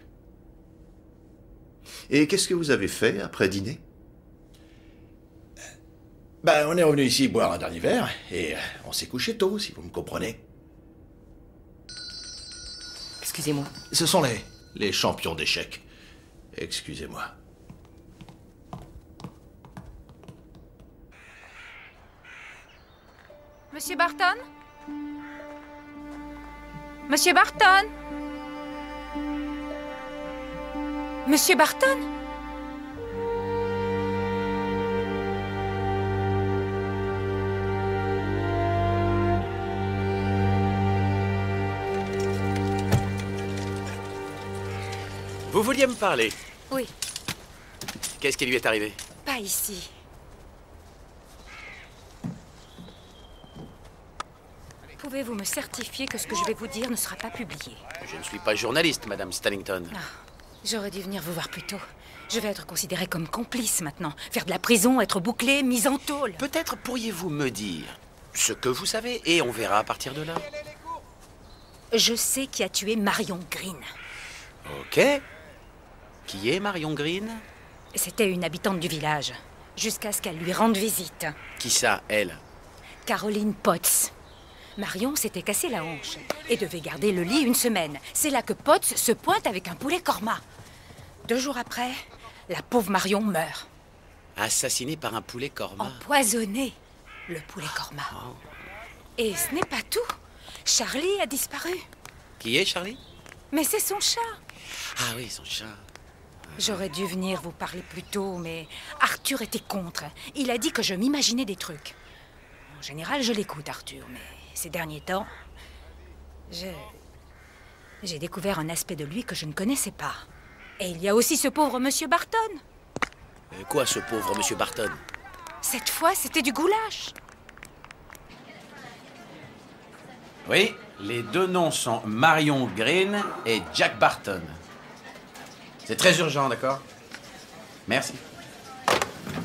Et qu'est-ce que vous avez fait après dîner? On est revenu ici boire un dernier verre et on s'est couché tôt, si vous me comprenez. Excusez-moi. Ce sont les champions d'échecs. Excusez-moi. Monsieur Barton? Monsieur Barton? Monsieur Barton? Vous vouliez me parler? Oui, Qu'est-ce qui lui est arrivé? pas ici. Pouvez-vous me certifier que ce que je vais vous dire ne sera pas publié? Je ne suis pas journaliste, Madame Stallington. J'aurais dû venir vous voir plus tôt. Je vais être considérée comme complice maintenant. Faire de la prison, être bouclée, mise en tôle. Peut-être pourriez-vous me dire ce que vous savez et on verra à partir de là. Je sais qui a tué Marion Green. Ok. Qui est Marion Green? C'était une habitante du village. Jusqu'à ce qu'elle lui rende visite. Qui ça, elle? Caroline Potts. Marion s'était cassé la hanche et devait garder le lit une semaine. C'est là que Potts se pointe avec un poulet korma. 2 jours après, la pauvre Marion meurt. Assassinée par un poulet korma. Empoisonnée, le poulet korma. Et ce n'est pas tout. Charlie a disparu. Qui est Charlie? Mais c'est son chat. Ah oui, son chat. J'aurais dû venir vous parler plus tôt, mais Arthur était contre. Il a dit que je m'imaginais des trucs. En général, je l'écoute, Arthur, mais ces derniers temps, j'ai découvert un aspect de lui que je ne connaissais pas. Et il y a aussi ce pauvre Monsieur Barton. Quoi, ce pauvre Monsieur Barton? Cette fois, c'était du goulash. Oui, les 2 noms sont Marion Green et Jack Barton. C'est très urgent, d'accord? Merci.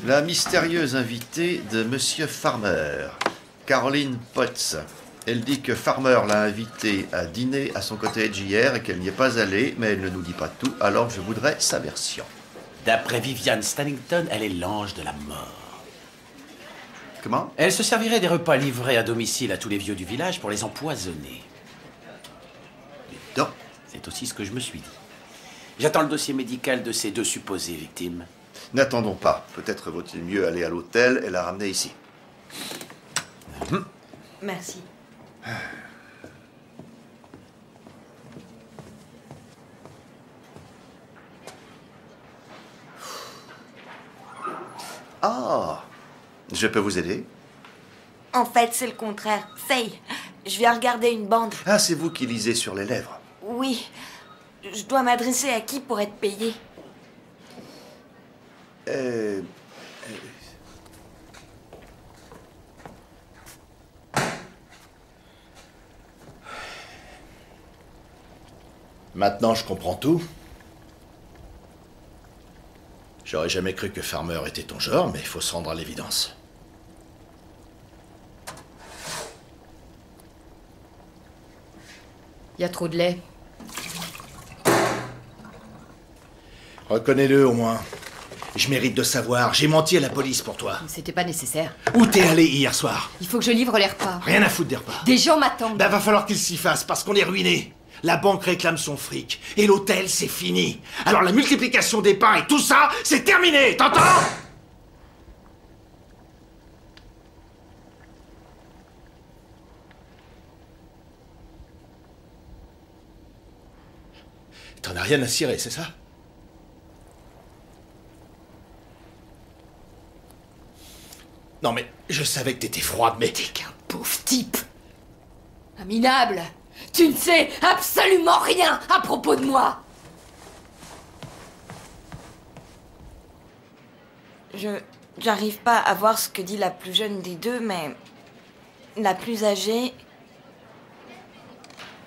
La mystérieuse invitée de Monsieur Farmer, Caroline Potts. Elle dit que Farmer l'a invitée à dîner à son cottage hier et qu'elle n'y est pas allée, mais elle ne nous dit pas tout, alors je voudrais sa version. D'après Vivian Stannington, elle est l'ange de la mort. Comment? Elle se servirait des repas livrés à domicile à tous les vieux du village pour les empoisonner. Non. C'est aussi ce que je me suis dit. J'attends le dossier médical de ces 2 supposées victimes. N'attendons pas. Peut-être vaut-il mieux aller à l'hôtel et la ramener ici. Merci. Ah, je peux vous aider? En fait, c'est le contraire. Faye, je viens regarder une bande. Ah, c'est vous qui lisez sur les lèvres. Oui. Je dois m'adresser à qui pour être payé? Maintenant, je comprends tout. J'aurais jamais cru que Farmer était ton genre, mais il faut se rendre à l'évidence. Il y a trop de lait. Reconnais-le au moins. Je mérite de savoir. J'ai menti à la police pour toi. C'était pas nécessaire. Où t'es allé hier soir? Il faut que je livre les repas. Rien à foutre des repas. Des gens m'attendent. Ben, va falloir qu'il s'y fasse parce qu'on est ruiné. La banque réclame son fric. Et l'hôtel, c'est fini. Alors la multiplication des pains et tout ça, c'est terminé. T'entends? T'en as rien à cirer, c'est ça? Non mais, je savais que t'étais froide, mais... T'es qu'un pauvre type. Un minable. Tu ne sais absolument rien à propos de moi. J'arrive pas à voir ce que dit la plus jeune des 2, mais... La plus âgée...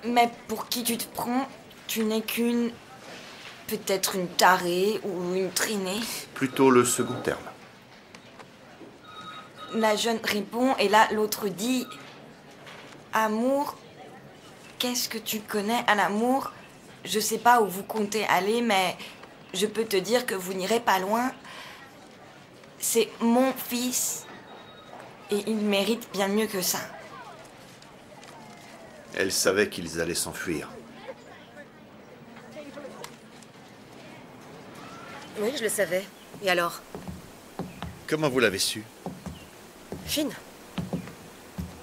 Mais pour qui tu te prends, tu n'es qu'une... Peut-être une tarée ou une traînée. Plutôt le second terme. La jeune répond et là l'autre dit... Amour, qu'est-ce que tu connais à l'amour? Je sais pas où vous comptez aller, mais je peux te dire que vous n'irez pas loin. C'est mon fils et il mérite bien mieux que ça. Elle savait qu'ils allaient s'enfuir. Oui, je le savais. Et alors? Comment vous l'avez su? Finn.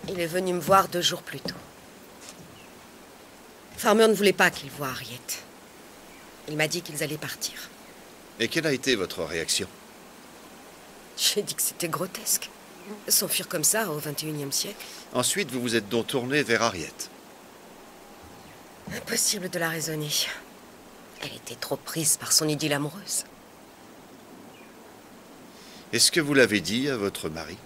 Il est venu me voir 2 jours plus tôt. Farmer ne voulait pas qu'il voie Harriet. Il m'a dit qu'ils allaient partir. Et quelle a été votre réaction? J'ai dit que c'était grotesque. S'enfuir comme ça au XXIe siècle. Ensuite, vous vous êtes donc tourné vers Harriet. Impossible de la raisonner. Elle était trop prise par son idylle amoureuse. Est-ce que vous l'avez dit à votre mari?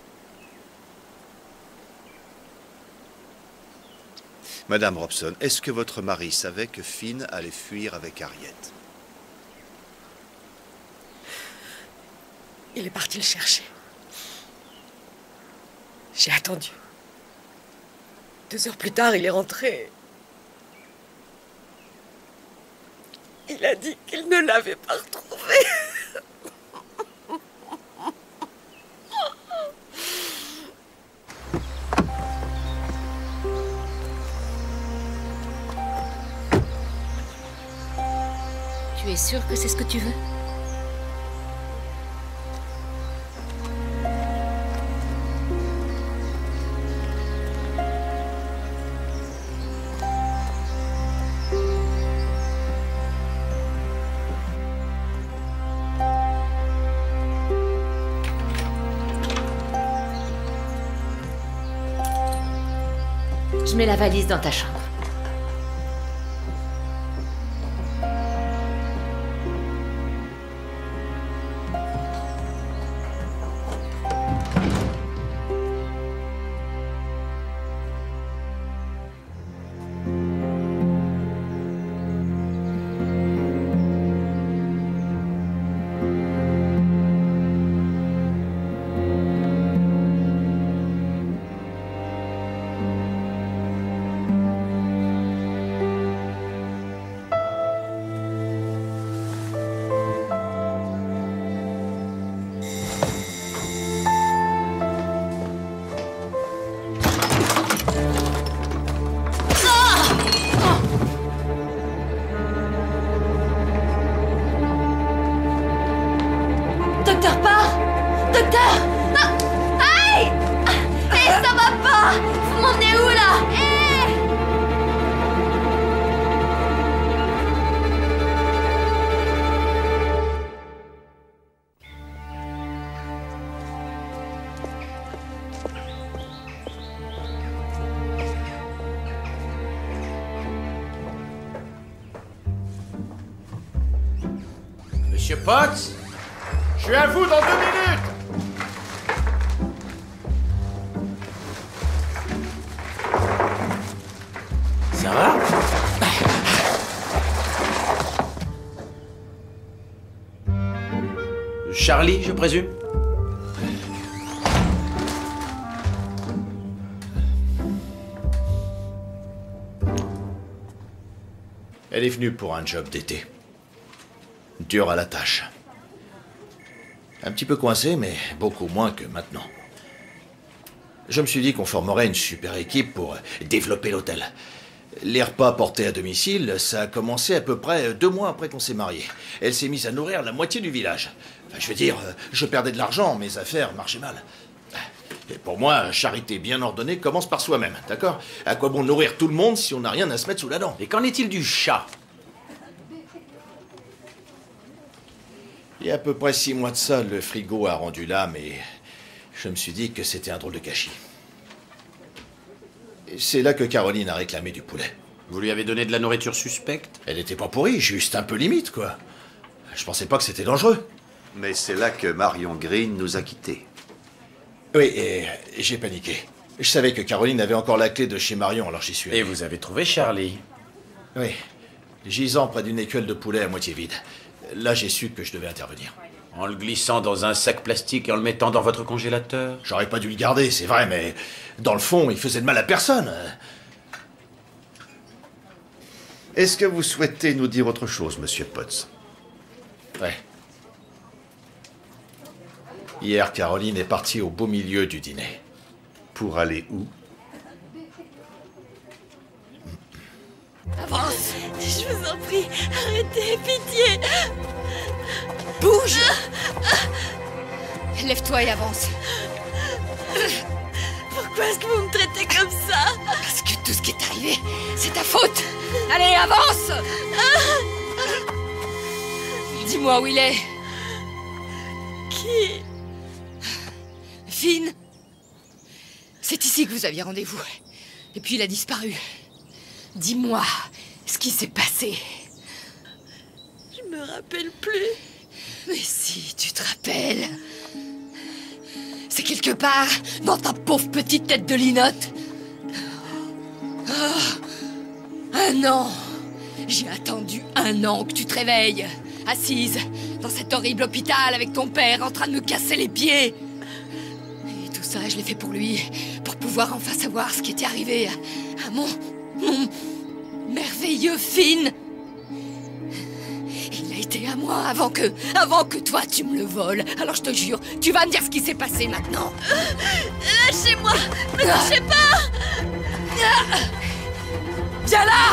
Madame Robson, est-ce que votre mari savait que Finn allait fuir avec Harriet? Il est parti le chercher. J'ai attendu. 2 heures plus tard, il est rentré. Il a dit qu'il ne l'avait pas retrouvé. Tu es sûr que c'est ce que tu veux? Je mets la valise dans ta chambre. Docteur, pars! Docteur! Ah! Aïe! Eh, ça va pas! Vous m'emmenez où, là? Monsieur Potts? Je suis à vous dans 2 minutes! Ça va? Charlie, je présume? Elle est venue pour un job d'été. Dur à la tâche. Un petit peu coincé, mais beaucoup moins que maintenant. Je me suis dit qu'on formerait une super équipe pour développer l'hôtel. Les repas portés à domicile, ça a commencé à peu près 2 mois après qu'on s'est mariés. Elle s'est mise à nourrir la moitié du village. Enfin, je veux dire, je perdais de l'argent, mes affaires marchaient mal. Et pour moi, charité bien ordonnée commence par soi-même, d'accord? À quoi bon nourrir tout le monde si on n'a rien à se mettre sous la dent? Et qu'en est-il du chat? Il y a à peu près 6 mois de ça, le frigo a rendu l'âme et je me suis dit que c'était un drôle de gâchis. Et c'est là que Caroline a réclamé du poulet. Vous lui avez donné de la nourriture suspecte? Elle n'était pas pourrie, juste un peu limite, quoi. Je pensais pas que c'était dangereux. Mais c'est là que Marion Green nous a quittés. Oui, et j'ai paniqué. Je savais que Caroline avait encore la clé de chez Marion, alors j'y suis allé. Et vous avez trouvé Charlie? Oui, gisant près d'une écuelle de poulet à moitié vide. Là, j'ai su que je devais intervenir. En le glissant dans un sac plastique et en le mettant dans votre congélateur? J'aurais pas dû le garder, c'est vrai, mais dans le fond, il faisait de mal à personne. Est-ce que vous souhaitez nous dire autre chose, monsieur Potts? Ouais. Hier, Caroline est partie au beau milieu du dîner. Pour aller où? Avance! Je vous en prie, arrêtez, pitié! Bouge! Lève-toi et avance. Pourquoi est-ce que vous me traitez comme ça? Parce que tout ce qui est arrivé, c'est ta faute. Allez, avance! Dis-moi où il est. Qui? Finn. C'est ici que vous aviez rendez-vous. Et puis il a disparu. Dis-moi ce qui s'est passé. Je me rappelle plus. Mais si, tu te rappelles. C'est quelque part dans ta pauvre petite tête de linotte. Oh, 1 an. J'ai attendu 1 an que tu te réveilles. Assise, dans cet horrible hôpital avec ton père en train de me casser les pieds. Et tout ça, je l'ai fait pour lui, pour pouvoir enfin savoir ce qui était arrivé à mon merveilleux Finn. Il a été à moi avant que toi tu me le voles. Alors je te jure, tu vas me dire ce qui s'est passé maintenant. Lâchez-moi, ne lâchez pas. Viens là.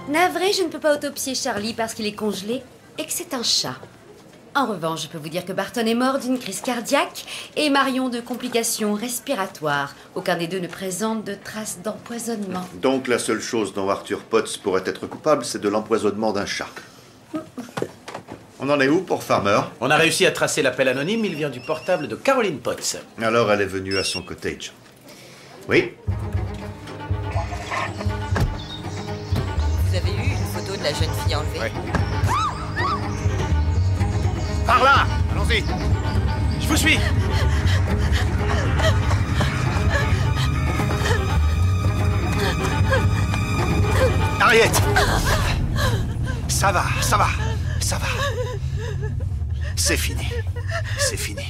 Navré, je ne peux pas autopsier Charlie parce qu'il est congelé et que c'est un chat. En revanche, je peux vous dire que Barton est mort d'une crise cardiaque et Marion de complications respiratoires. Aucun des deux ne présente de traces d'empoisonnement. Donc la seule chose dont Arthur Potts pourrait être coupable, c'est de l'empoisonnement d'un chat. On en est où pour Farmer? On a réussi à tracer l'appel anonyme, il vient du portable de Caroline Potts. Alors elle est venue à son cottage. Oui? Vous avez eu une photo de la jeune fille enlevée? Ouais. Par là! Allons-y! Je vous suis! Harriet! Ça va, ça va, ça va. C'est fini. C'est fini.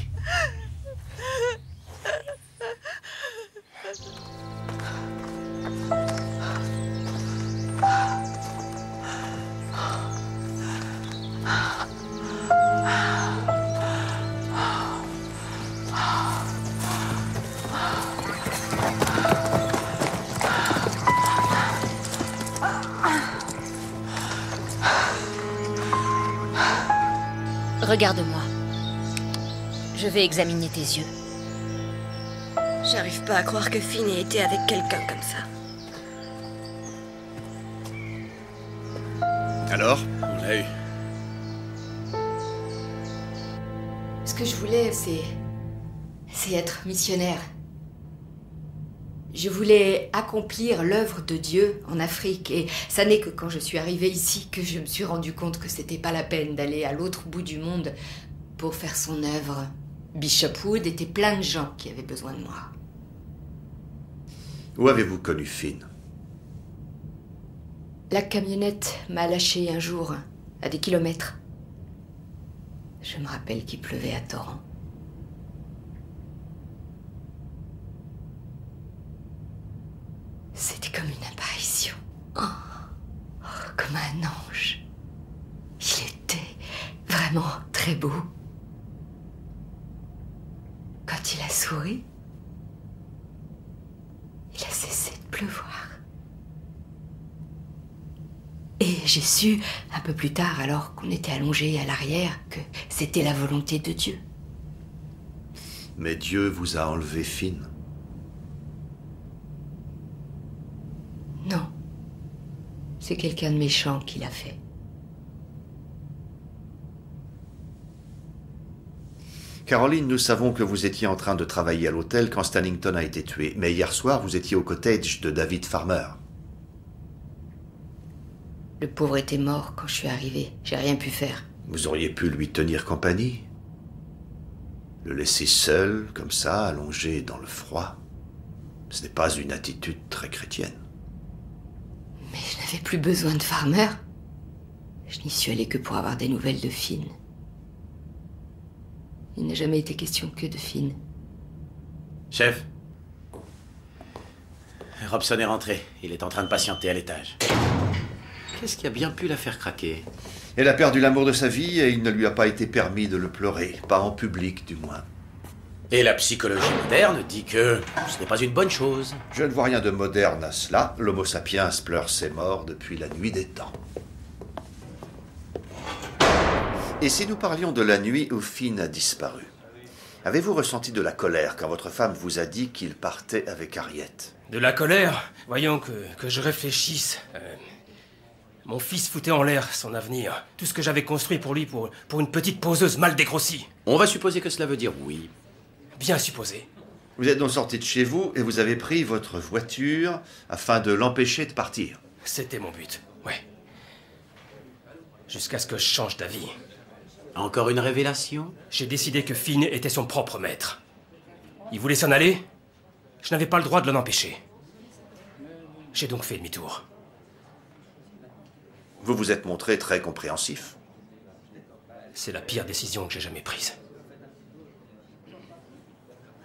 Regarde-moi. Je vais examiner tes yeux. J'arrive pas à croire que Finn ait été avec quelqu'un comme ça. Alors? On l'a eu. Ce que je voulais, c'est être missionnaire. Je voulais accomplir l'œuvre de Dieu en Afrique. Et ça n'est que quand je suis arrivée ici que je me suis rendu compte que c'était pas la peine d'aller à l'autre bout du monde pour faire son œuvre. Bishop Wood était plein de gens qui avaient besoin de moi. Où avez-vous connu Finn? La camionnette m'a lâché un jour, à des kilomètres. Je me rappelle qu'il pleuvait à torrent. C'était comme une apparition. Comme un ange. Il était vraiment très beau. Quand il a souri, il a cessé de pleuvoir. Et j'ai su, un peu plus tard, alors qu'on était allongés à l'arrière, que c'était la volonté de Dieu. Mais Dieu vous a enlevé Finn. Non. C'est quelqu'un de méchant qui l'a fait. Caroline, nous savons que vous étiez en train de travailler à l'hôtel quand Stannington a été tué. Mais hier soir, vous étiez au cottage de David Farmer. Le pauvre était mort quand je suis arrivée. J'ai rien pu faire. Vous auriez pu lui tenir compagnie. Le laisser seul, comme ça, allongé dans le froid. Ce n'est pas une attitude très chrétienne. Mais je n'avais plus besoin de Farmer. Je n'y suis allée que pour avoir des nouvelles de Finn. Il n'a jamais été question que de Finn. Chef. Robson est rentré. Il est en train de patienter à l'étage. Qu'est-ce qui a bien pu la faire craquer? Elle a perdu l'amour de sa vie et il ne lui a pas été permis de le pleurer. Pas en public, du moins. Et la psychologie moderne dit que ce n'est pas une bonne chose. Je ne vois rien de moderne à cela. L'Homo sapiens pleure ses morts depuis la nuit des temps. Et si nous parlions de la nuit où Finn a disparu? Avez-vous ressenti de la colère quand votre femme vous a dit qu'il partait avec Harriet? De la colère? Voyons que je réfléchisse. Mon fils foutait en l'air son avenir. Tout ce que j'avais construit pour lui, pour une petite poseuse mal dégrossie. On va supposer que cela veut dire oui. Bien supposé. Vous êtes donc sorti de chez vous et vous avez pris votre voiture afin de l'empêcher de partir. C'était mon but, ouais. Jusqu'à ce que je change d'avis. Encore une révélation? J'ai décidé que Finn était son propre maître. Il voulait s'en aller. Je n'avais pas le droit de l'en empêcher. J'ai donc fait demi-tour. Vous vous êtes montré très compréhensif. C'est la pire décision que j'ai jamais prise.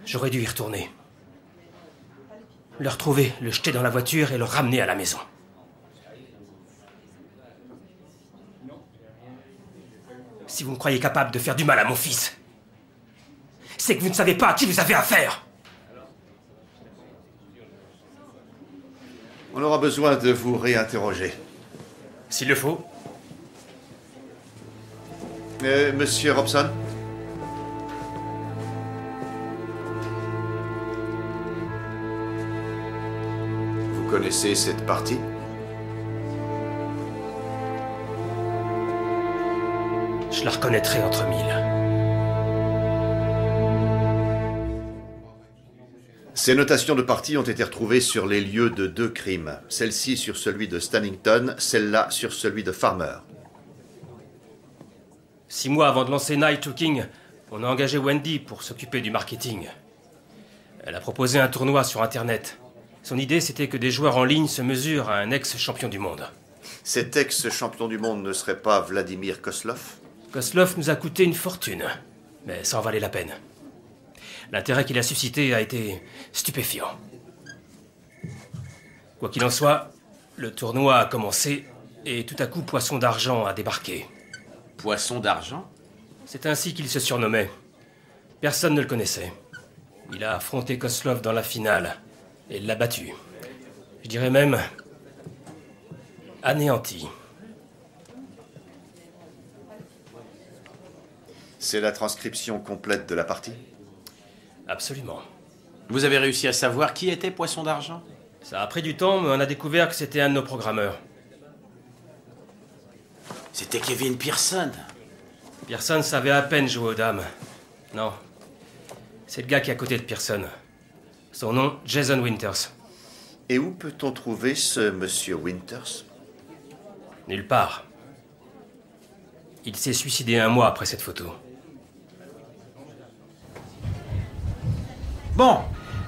J'aurais dû y retourner. Le retrouver, le jeter dans la voiture et le ramener à la maison. Si vous me croyez capable de faire du mal à mon fils, c'est que vous ne savez pas à qui vous avez affaire. On aura besoin de vous réinterroger. S'il le faut. Monsieur Robson? Vous connaissez cette partie? Je la reconnaîtrai entre mille. Ces notations de partie ont été retrouvées sur les lieux de 2 crimes. Celle-ci sur celui de Stannington, celle-là sur celui de Farmer. 6 mois avant de lancer Night Talking, on a engagé Wendy pour s'occuper du marketing. Elle a proposé un tournoi sur Internet. Son idée, c'était que des joueurs en ligne se mesurent à un ex-champion du monde. Cet ex-champion du monde ne serait pas Vladimir Koslov? Koslov nous a coûté une fortune, mais ça en valait la peine. L'intérêt qu'il a suscité a été stupéfiant. Quoi qu'il en soit, le tournoi a commencé et tout à coup, Poisson d'Argent a débarqué. Poisson d'Argent? C'est ainsi qu'il se surnommait. Personne ne le connaissait. Il a affronté Koslov dans la finale et l'a battu. Je dirais même anéanti. C'est la transcription complète de la partie? Absolument. Vous avez réussi à savoir qui était Poisson d'Argent? Ça a pris du temps, mais on a découvert que c'était un de nos programmeurs. C'était Kevin Pearson. Pearson savait à peine jouer aux dames. Non. C'est le gars qui est à côté de Pearson. Son nom, Jason Winters. Et où peut-on trouver ce monsieur Winters? Nulle part. Il s'est suicidé 1 mois après cette photo. Bon,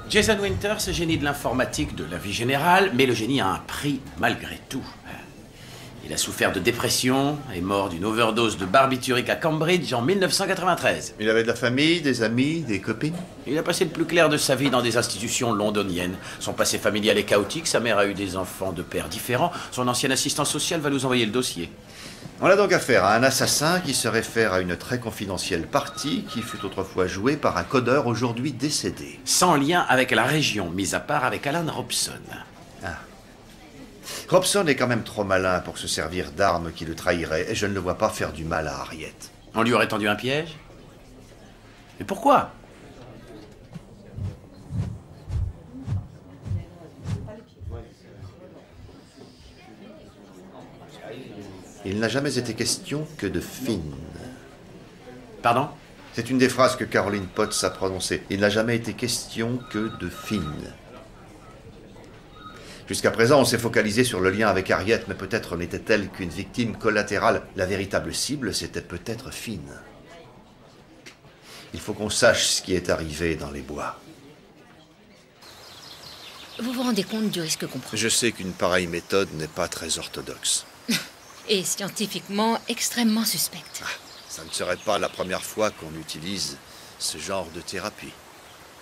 Jason Winters, génie de l'informatique de la vie générale, mais le génie a un prix malgré tout. Il a souffert de dépression, est mort d'une overdose de barbiturique à Cambridge en 1993. Il avait de la famille, des amis, des copines? Il a passé le plus clair de sa vie dans des institutions londoniennes. Son passé familial est chaotique, sa mère a eu des enfants de pères différents, son ancien assistant social va nous envoyer le dossier. On a donc affaire à un assassin qui se réfère à une très confidentielle partie qui fut autrefois jouée par un codeur aujourd'hui décédé. Sans lien avec la région, mis à part avec Alan Robson. Ah. Robson est quand même trop malin pour se servir d'armes qui le trahiraient, et je ne le vois pas faire du mal à Harriet. On lui aurait tendu un piège? Mais pourquoi? Il n'a jamais été question que de Finn. Pardon? C'est une des phrases que Caroline Potts a prononcées. Il n'a jamais été question que de Finn. Jusqu'à présent, on s'est focalisé sur le lien avec Harriet, mais peut-être n'était-elle qu'une victime collatérale. La véritable cible, c'était peut-être Finn. Il faut qu'on sache ce qui est arrivé dans les bois. Vous vous rendez compte du risque qu'on prend? Je sais qu'une pareille méthode n'est pas très orthodoxe. Et scientifiquement extrêmement suspecte. Ça ne serait pas la première fois qu'on utilise ce genre de thérapie.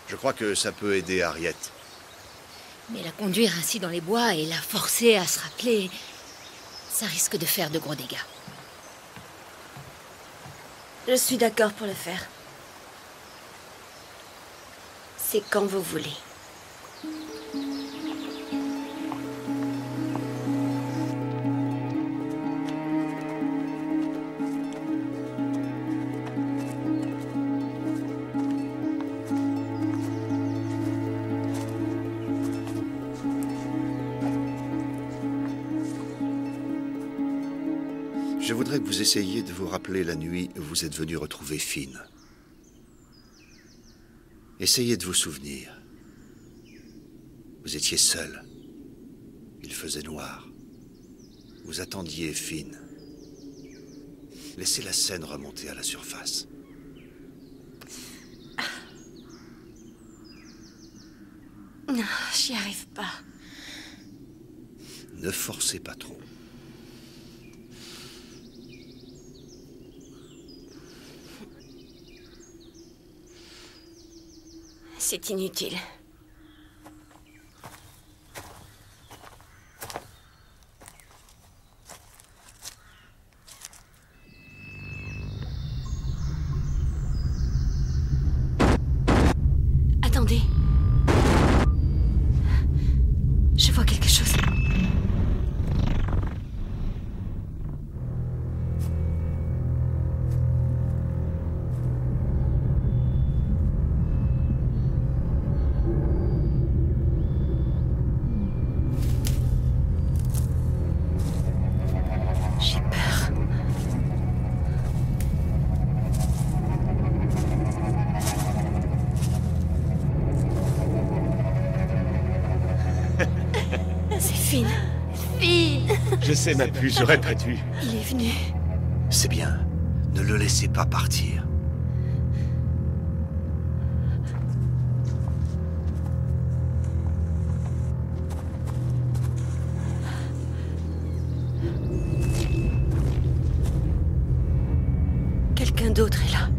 Je crois que ça peut aider Harriet. Mais la conduire ainsi dans les bois et la forcer à se rappeler, ça risque de faire de gros dégâts. Je suis d'accord pour le faire. C'est quand vous voulez. Je voudrais que vous essayiez de vous rappeler la nuit où vous êtes venu retrouver Finn. Essayez de vous souvenir. Vous étiez seul. Il faisait noir. Vous attendiez Finn. Laissez la scène remonter à la surface. Non, j'y arrive pas. Ne forcez pas trop. C'est inutile. Attendez. Je vois quelque chose. J'ai peur. C'est Finn. Finn. Je sais, ma puce, j'aurais pas dû. Il est venu. C'est bien. Ne le laissez pas partir. Quelqu'un d'autre est là.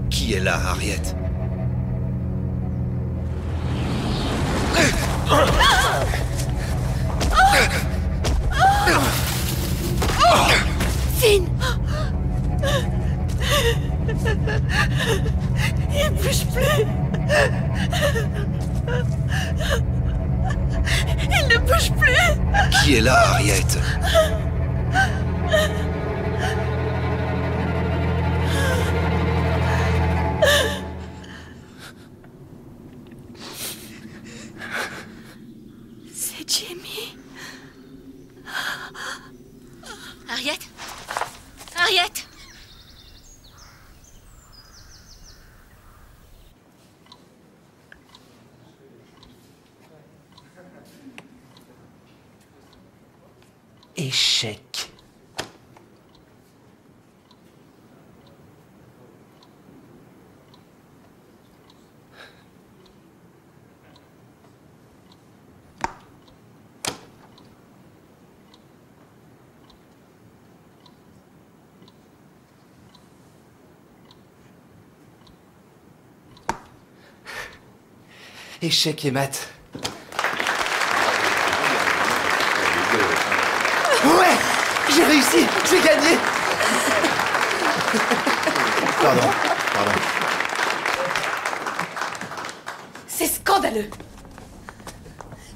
Qui est là, Harriet? Finn. Il bouge plus. Il ne bouge plus. Qui est là, Harriet? C'est Jamie. Harriet? Harriet? Échec. Échec et maths. Ouais, j'ai réussi, j'ai gagné. Pardon. C'est scandaleux.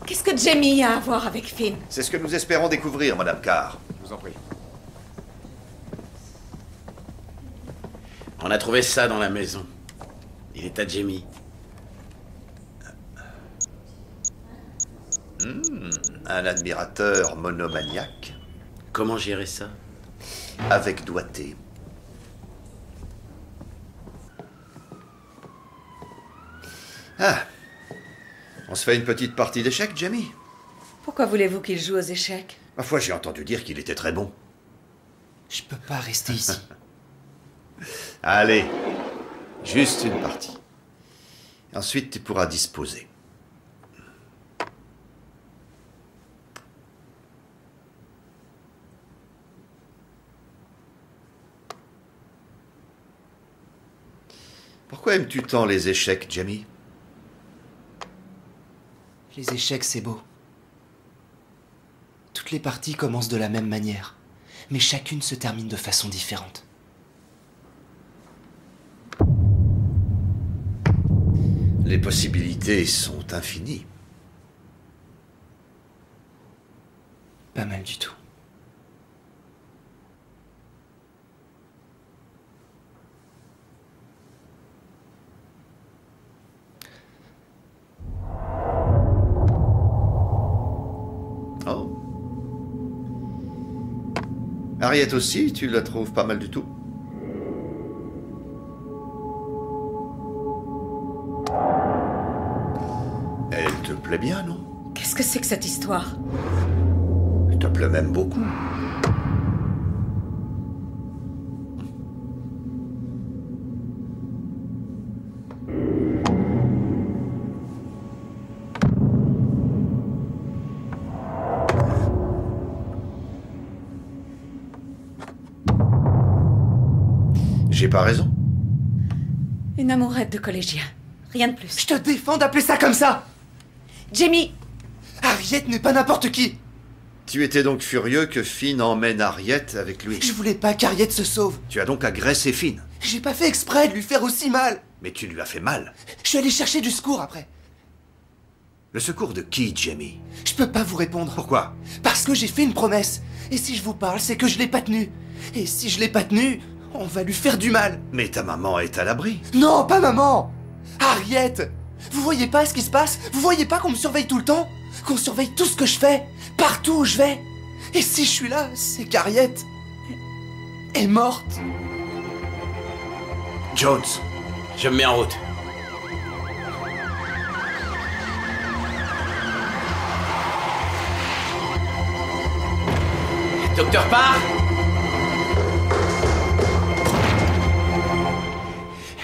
Qu'est-ce que Jamie a à voir avec Finn? C'est ce que nous espérons découvrir, Madame Carr. Je vous en prie. On a trouvé ça dans la maison. Il est à Jamie. Un admirateur monomaniaque. Comment gérer ça? Avec doigté. Ah. On se fait une petite partie d'échecs, Jamie? Pourquoi voulez-vous qu'il joue aux échecs? Ma foi, j'ai entendu dire qu'il était très bon. Je peux pas rester ici. Allez, juste une partie. Ensuite, tu pourras disposer. Pourquoi aimes-tu tant les échecs, Jamie? Les échecs, c'est beau. Toutes les parties commencent de la même manière, mais chacune se termine de façon différente. Les possibilités sont infinies. Pas mal du tout. Oh. Harriet aussi, tu la trouves pas mal du tout? Elle te plaît bien, non? Qu'est-ce Qu'est-ce que c'est que cette histoire? Il te plaît même beaucoup. J'ai pas raison? Une amourette de collégien. Rien de plus. Je te défends d'appeler ça comme ça! Jamie! Harriet n'est pas n'importe qui! Tu étais donc furieux que Finn emmène Harriet avec lui. Je voulais pas qu'Harriet se sauve. Tu as donc agressé Finn. J'ai pas fait exprès de lui faire aussi mal. Mais tu lui as fait mal. Je suis allé chercher du secours après. Le secours de qui, Jamie? Je peux pas vous répondre. Pourquoi? Parce que j'ai fait une promesse. Et si je vous parle, c'est que je l'ai pas tenue. Et si je l'ai pas tenue, on va lui faire du mal. Mais ta maman est à l'abri. Non, pas maman! Harriet! Vous voyez pas ce qui se passe? Vous voyez pas qu'on me surveille tout le temps? Qu'on surveille tout ce que je fais? Partout où je vais? Et si je suis là, c'est qu'Harriet est morte. Jones, je me mets en route. Docteur Parr?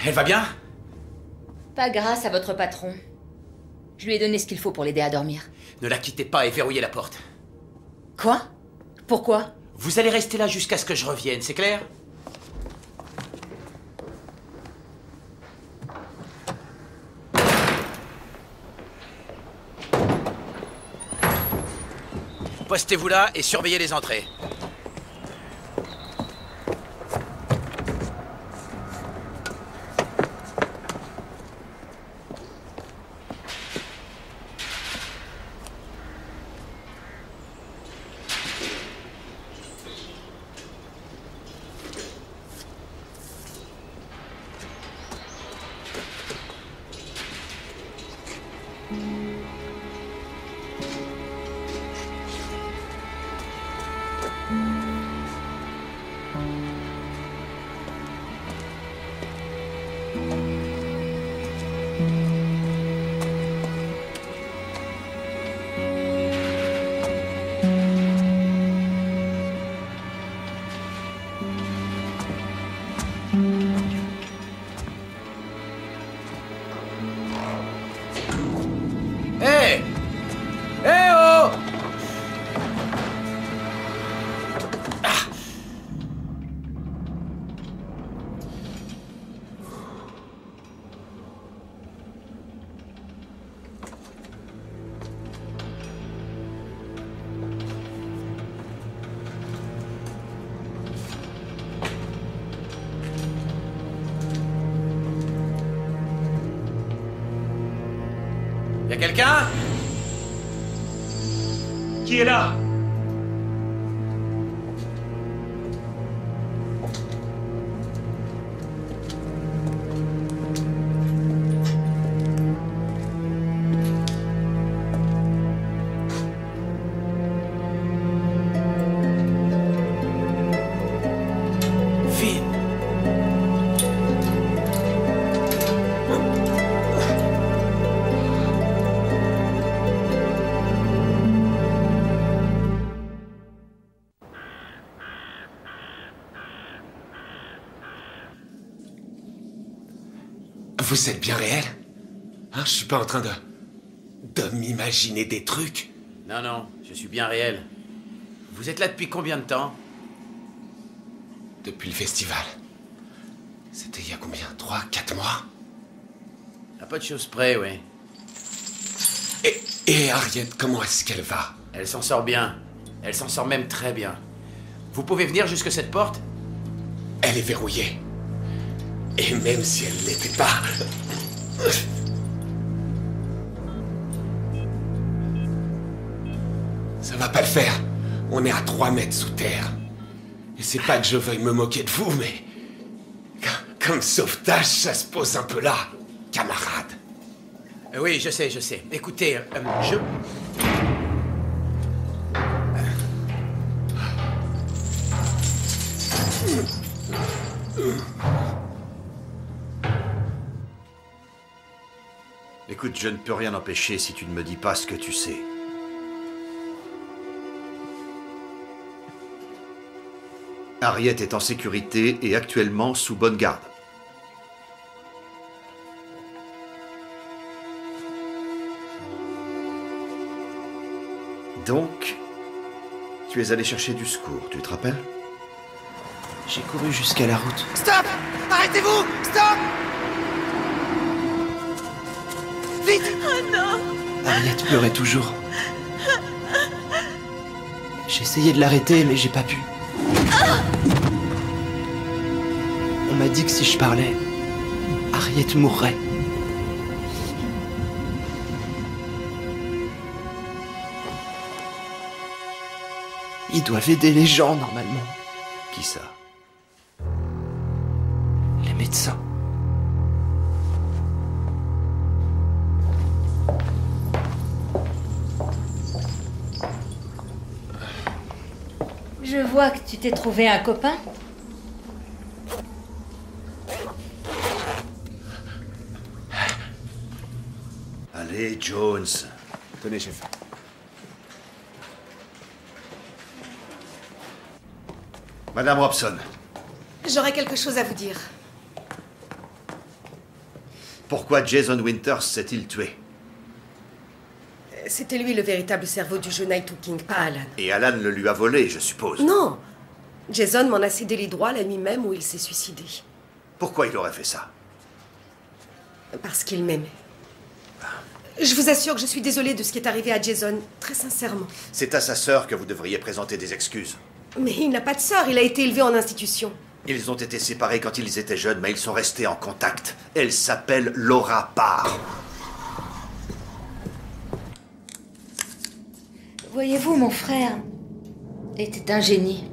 Elle va bien? Pas grâce à votre patron. Je lui ai donné ce qu'il faut pour l'aider à dormir. Ne la quittez pas et verrouillez la porte. Quoi? Pourquoi? Vous allez rester là jusqu'à ce que je revienne, c'est clair? Postez-vous là et surveillez les entrées. Y'a quelqu'un? Qui est là? Vous êtes bien réel? Hein, je suis pas en train de m'imaginer des trucs. Non, non, je suis bien réel. Vous êtes là depuis combien de temps? Depuis le festival. C'était il y a combien? 3, 4 mois? À pas de choses près, oui. Et Harriet, comment est-ce qu'elle va? Elle s'en sort bien. Elle s'en sort même très bien. Vous pouvez venir jusque cette porte? Elle est verrouillée. Et même si elle l'était pas... Ça va pas le faire. On est à 3 mètres sous terre. Et c'est pas que je veuille me moquer de vous, mais... Comme sauvetage, ça se pose un peu là, camarade. Oui, je sais, je sais. Écoutez, je... Écoute, je ne peux rien empêcher si tu ne me dis pas ce que tu sais. Harriet est en sécurité et actuellement sous bonne garde. Donc, tu es allé chercher du secours, tu te rappelles? J'ai couru jusqu'à la route. Stop! Arrêtez-vous! Stop! Vite! Oh non! Harriet pleurait toujours. J'ai essayé de l'arrêter, mais j'ai pas pu. On m'a dit que si je parlais, Harriet mourrait. Ils doivent aider les gens, normalement. Qui ça? Les médecins. Je vois que tu t'es trouvé un copain. Allez, Jones. Tenez, chef. Madame Robson, J'aurais quelque chose à vous dire. pourquoi Jason Winters s'est-il tué? C'était lui le véritable cerveau du jeu Night King, pas Alan. Et Alan le lui a volé, je suppose. Non! Jason m'en a cédé les droits la nuit même où il s'est suicidé. Pourquoi il aurait fait ça? Parce qu'il m'aimait. Je vous assure que je suis désolée de ce qui est arrivé à Jason, très sincèrement. C'est à sa sœur que vous devriez présenter des excuses. Mais il n'a pas de sœur, il a été élevé en institution. Ils ont été séparés quand ils étaient jeunes, mais ils sont restés en contact. Elle s'appelle Laura Parr. Voyez-vous, mon frère était un génie.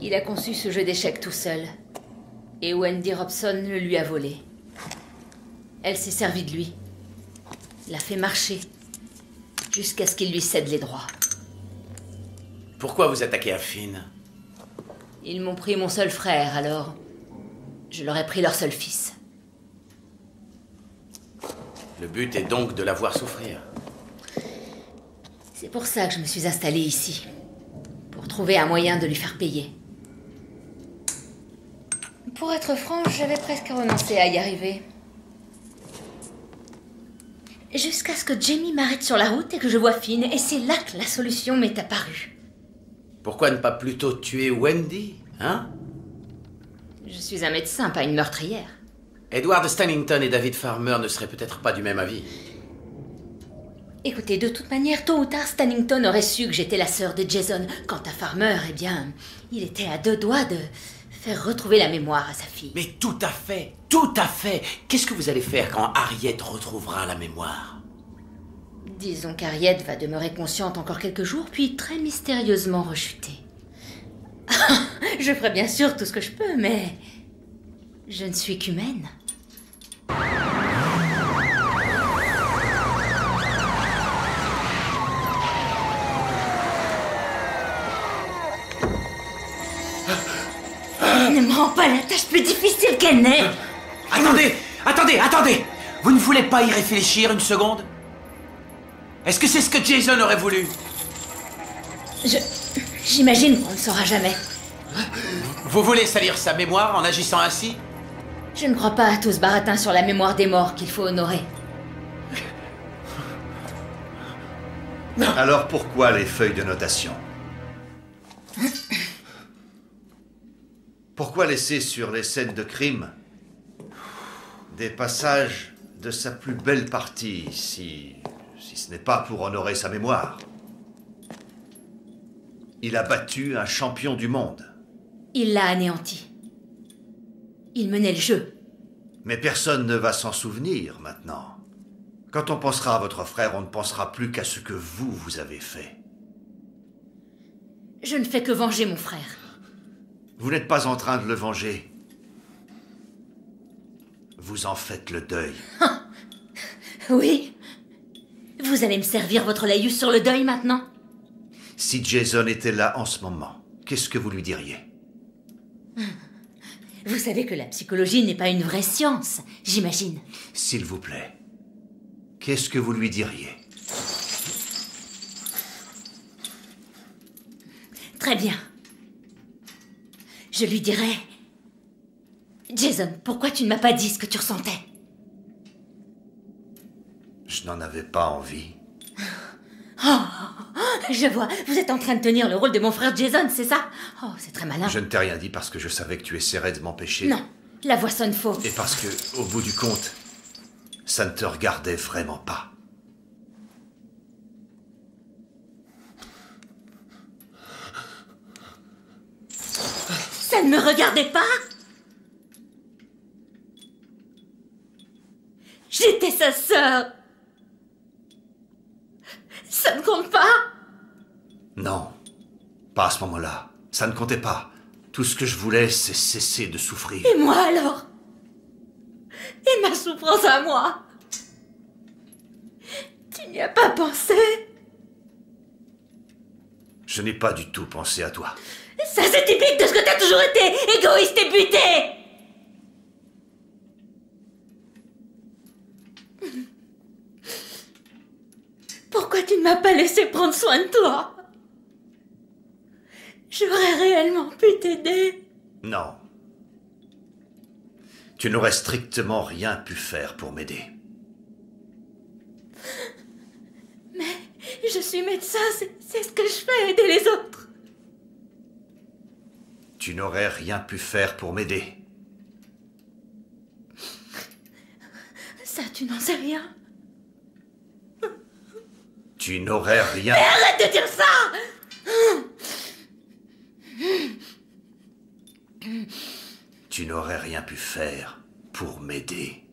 Il a conçu ce jeu d'échecs tout seul. Et Wendy Robson le lui a volé. Elle s'est servie de lui. L'a fait marcher. Jusqu'à ce qu'il lui cède les droits. Pourquoi vous attaquez à Finn? Ils m'ont pris mon seul frère, alors... je leur ai pris leur seul fils. Le but est donc de la voir souffrir. C'est pour ça que je me suis installée ici. Pour trouver un moyen de lui faire payer. Pour être franche, j'avais presque renoncé à y arriver. Jusqu'à ce que Jamie m'arrête sur la route et que je vois Finn, et c'est là que la solution m'est apparue. Pourquoi ne pas plutôt tuer Wendy, hein? Je suis un médecin, pas une meurtrière. Edward Stannington et David Farmer ne seraient peut-être pas du même avis. Écoutez, de toute manière, tôt ou tard, Stannington aurait su que j'étais la sœur de Jason. Quant à Farmer, eh bien, il était à deux doigts de faire retrouver la mémoire à sa fille. Mais tout à fait, tout à fait. Qu'est-ce que vous allez faire quand Harriet retrouvera la mémoire? Disons qu'Harriet va demeurer consciente encore quelques jours, puis très mystérieusement rechuter. Je ferai bien sûr tout ce que je peux, mais... je ne suis qu'humaine. Ne me rends pas la tâche plus difficile qu'elle n'est. Attendez, attendez, attendez. Vous ne voulez pas y réfléchir une seconde? Est-ce que c'est ce que Jason aurait voulu? J'imagine qu'on ne saura jamais. Vous voulez salir sa mémoire en agissant ainsi? Je ne crois pas à tout ce baratin sur la mémoire des morts qu'il faut honorer. Alors pourquoi les feuilles de notation? Pourquoi laisser sur les scènes de crime des passages de sa plus belle partie, si ce n'est pas pour honorer sa mémoire? Il a battu un champion du monde. Il l'a anéanti. Il menait le jeu. Mais personne ne va s'en souvenir maintenant. Quand on pensera à votre frère, on ne pensera plus qu'à ce que vous avez fait. Je ne fais que venger mon frère. Vous n'êtes pas en train de le venger. Vous en faites le deuil. Oui. Vous allez me servir votre laïus sur le deuil maintenant? Si Jason était là en ce moment, qu'est-ce que vous lui diriez? Vous savez que la psychologie n'est pas une vraie science, j'imagine. S'il vous plaît, qu'est-ce que vous lui diriez? Très bien. Je lui dirai... Jason, pourquoi tu ne m'as pas dit ce que tu ressentais? Je n'en avais pas envie. Oh, je vois, vous êtes en train de tenir le rôle de mon frère Jason, c'est ça? Oh, c'est très malin. Je ne t'ai rien dit parce que je savais que tu essaierais de m'empêcher. Non, la voix sonne faux. Et parce que, au bout du compte, ça ne te regardait vraiment pas. Ça ne me regardait pas? J'étais sa sœur. Ça ne compte pas? Non, pas à ce moment-là. Ça ne comptait pas. Tout ce que je voulais, c'est cesser de souffrir. Et moi alors? Et ma souffrance à moi? Tu n'y as pas pensé? Je n'ai pas du tout pensé à toi. Ça, c'est typique de ce que t'as toujours été, égoïste et buté! Pourquoi tu ne m'as pas laissé prendre soin de toi? J'aurais réellement pu t'aider. Non. Tu n'aurais strictement rien pu faire pour m'aider. Mais je suis médecin, c'est ce que je fais, aider les autres. Tu n'aurais rien pu faire pour m'aider. Ça, tu n'en sais rien. Tu n'aurais rien... Mais arrête de dire ça! Tu n'aurais rien pu faire pour m'aider.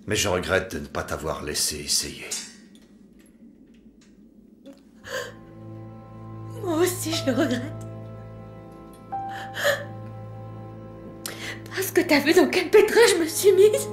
Mais je regrette de ne pas t'avoir laissé essayer. Moi aussi, je le regrette. Parce que t'as vu dans quel pétrin je me suis mise?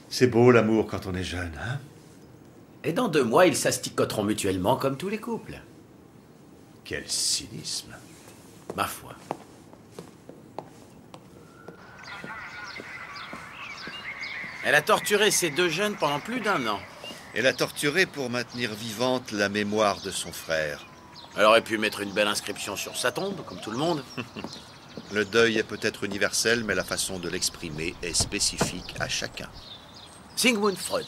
C'est beau l'amour quand on est jeune, hein? Et dans 2 mois, ils s'asticoteront mutuellement comme tous les couples. Quel cynisme. Ma foi. Elle a torturé ces 2 jeunes pendant plus d'1 an. Elle a torturé pour maintenir vivante la mémoire de son frère. Elle aurait pu mettre une belle inscription sur sa tombe, comme tout le monde. Le deuil est peut-être universel, mais la façon de l'exprimer est spécifique à chacun. Sigmund Freud.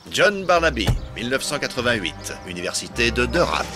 John Barnaby, 1988, Université de Durham.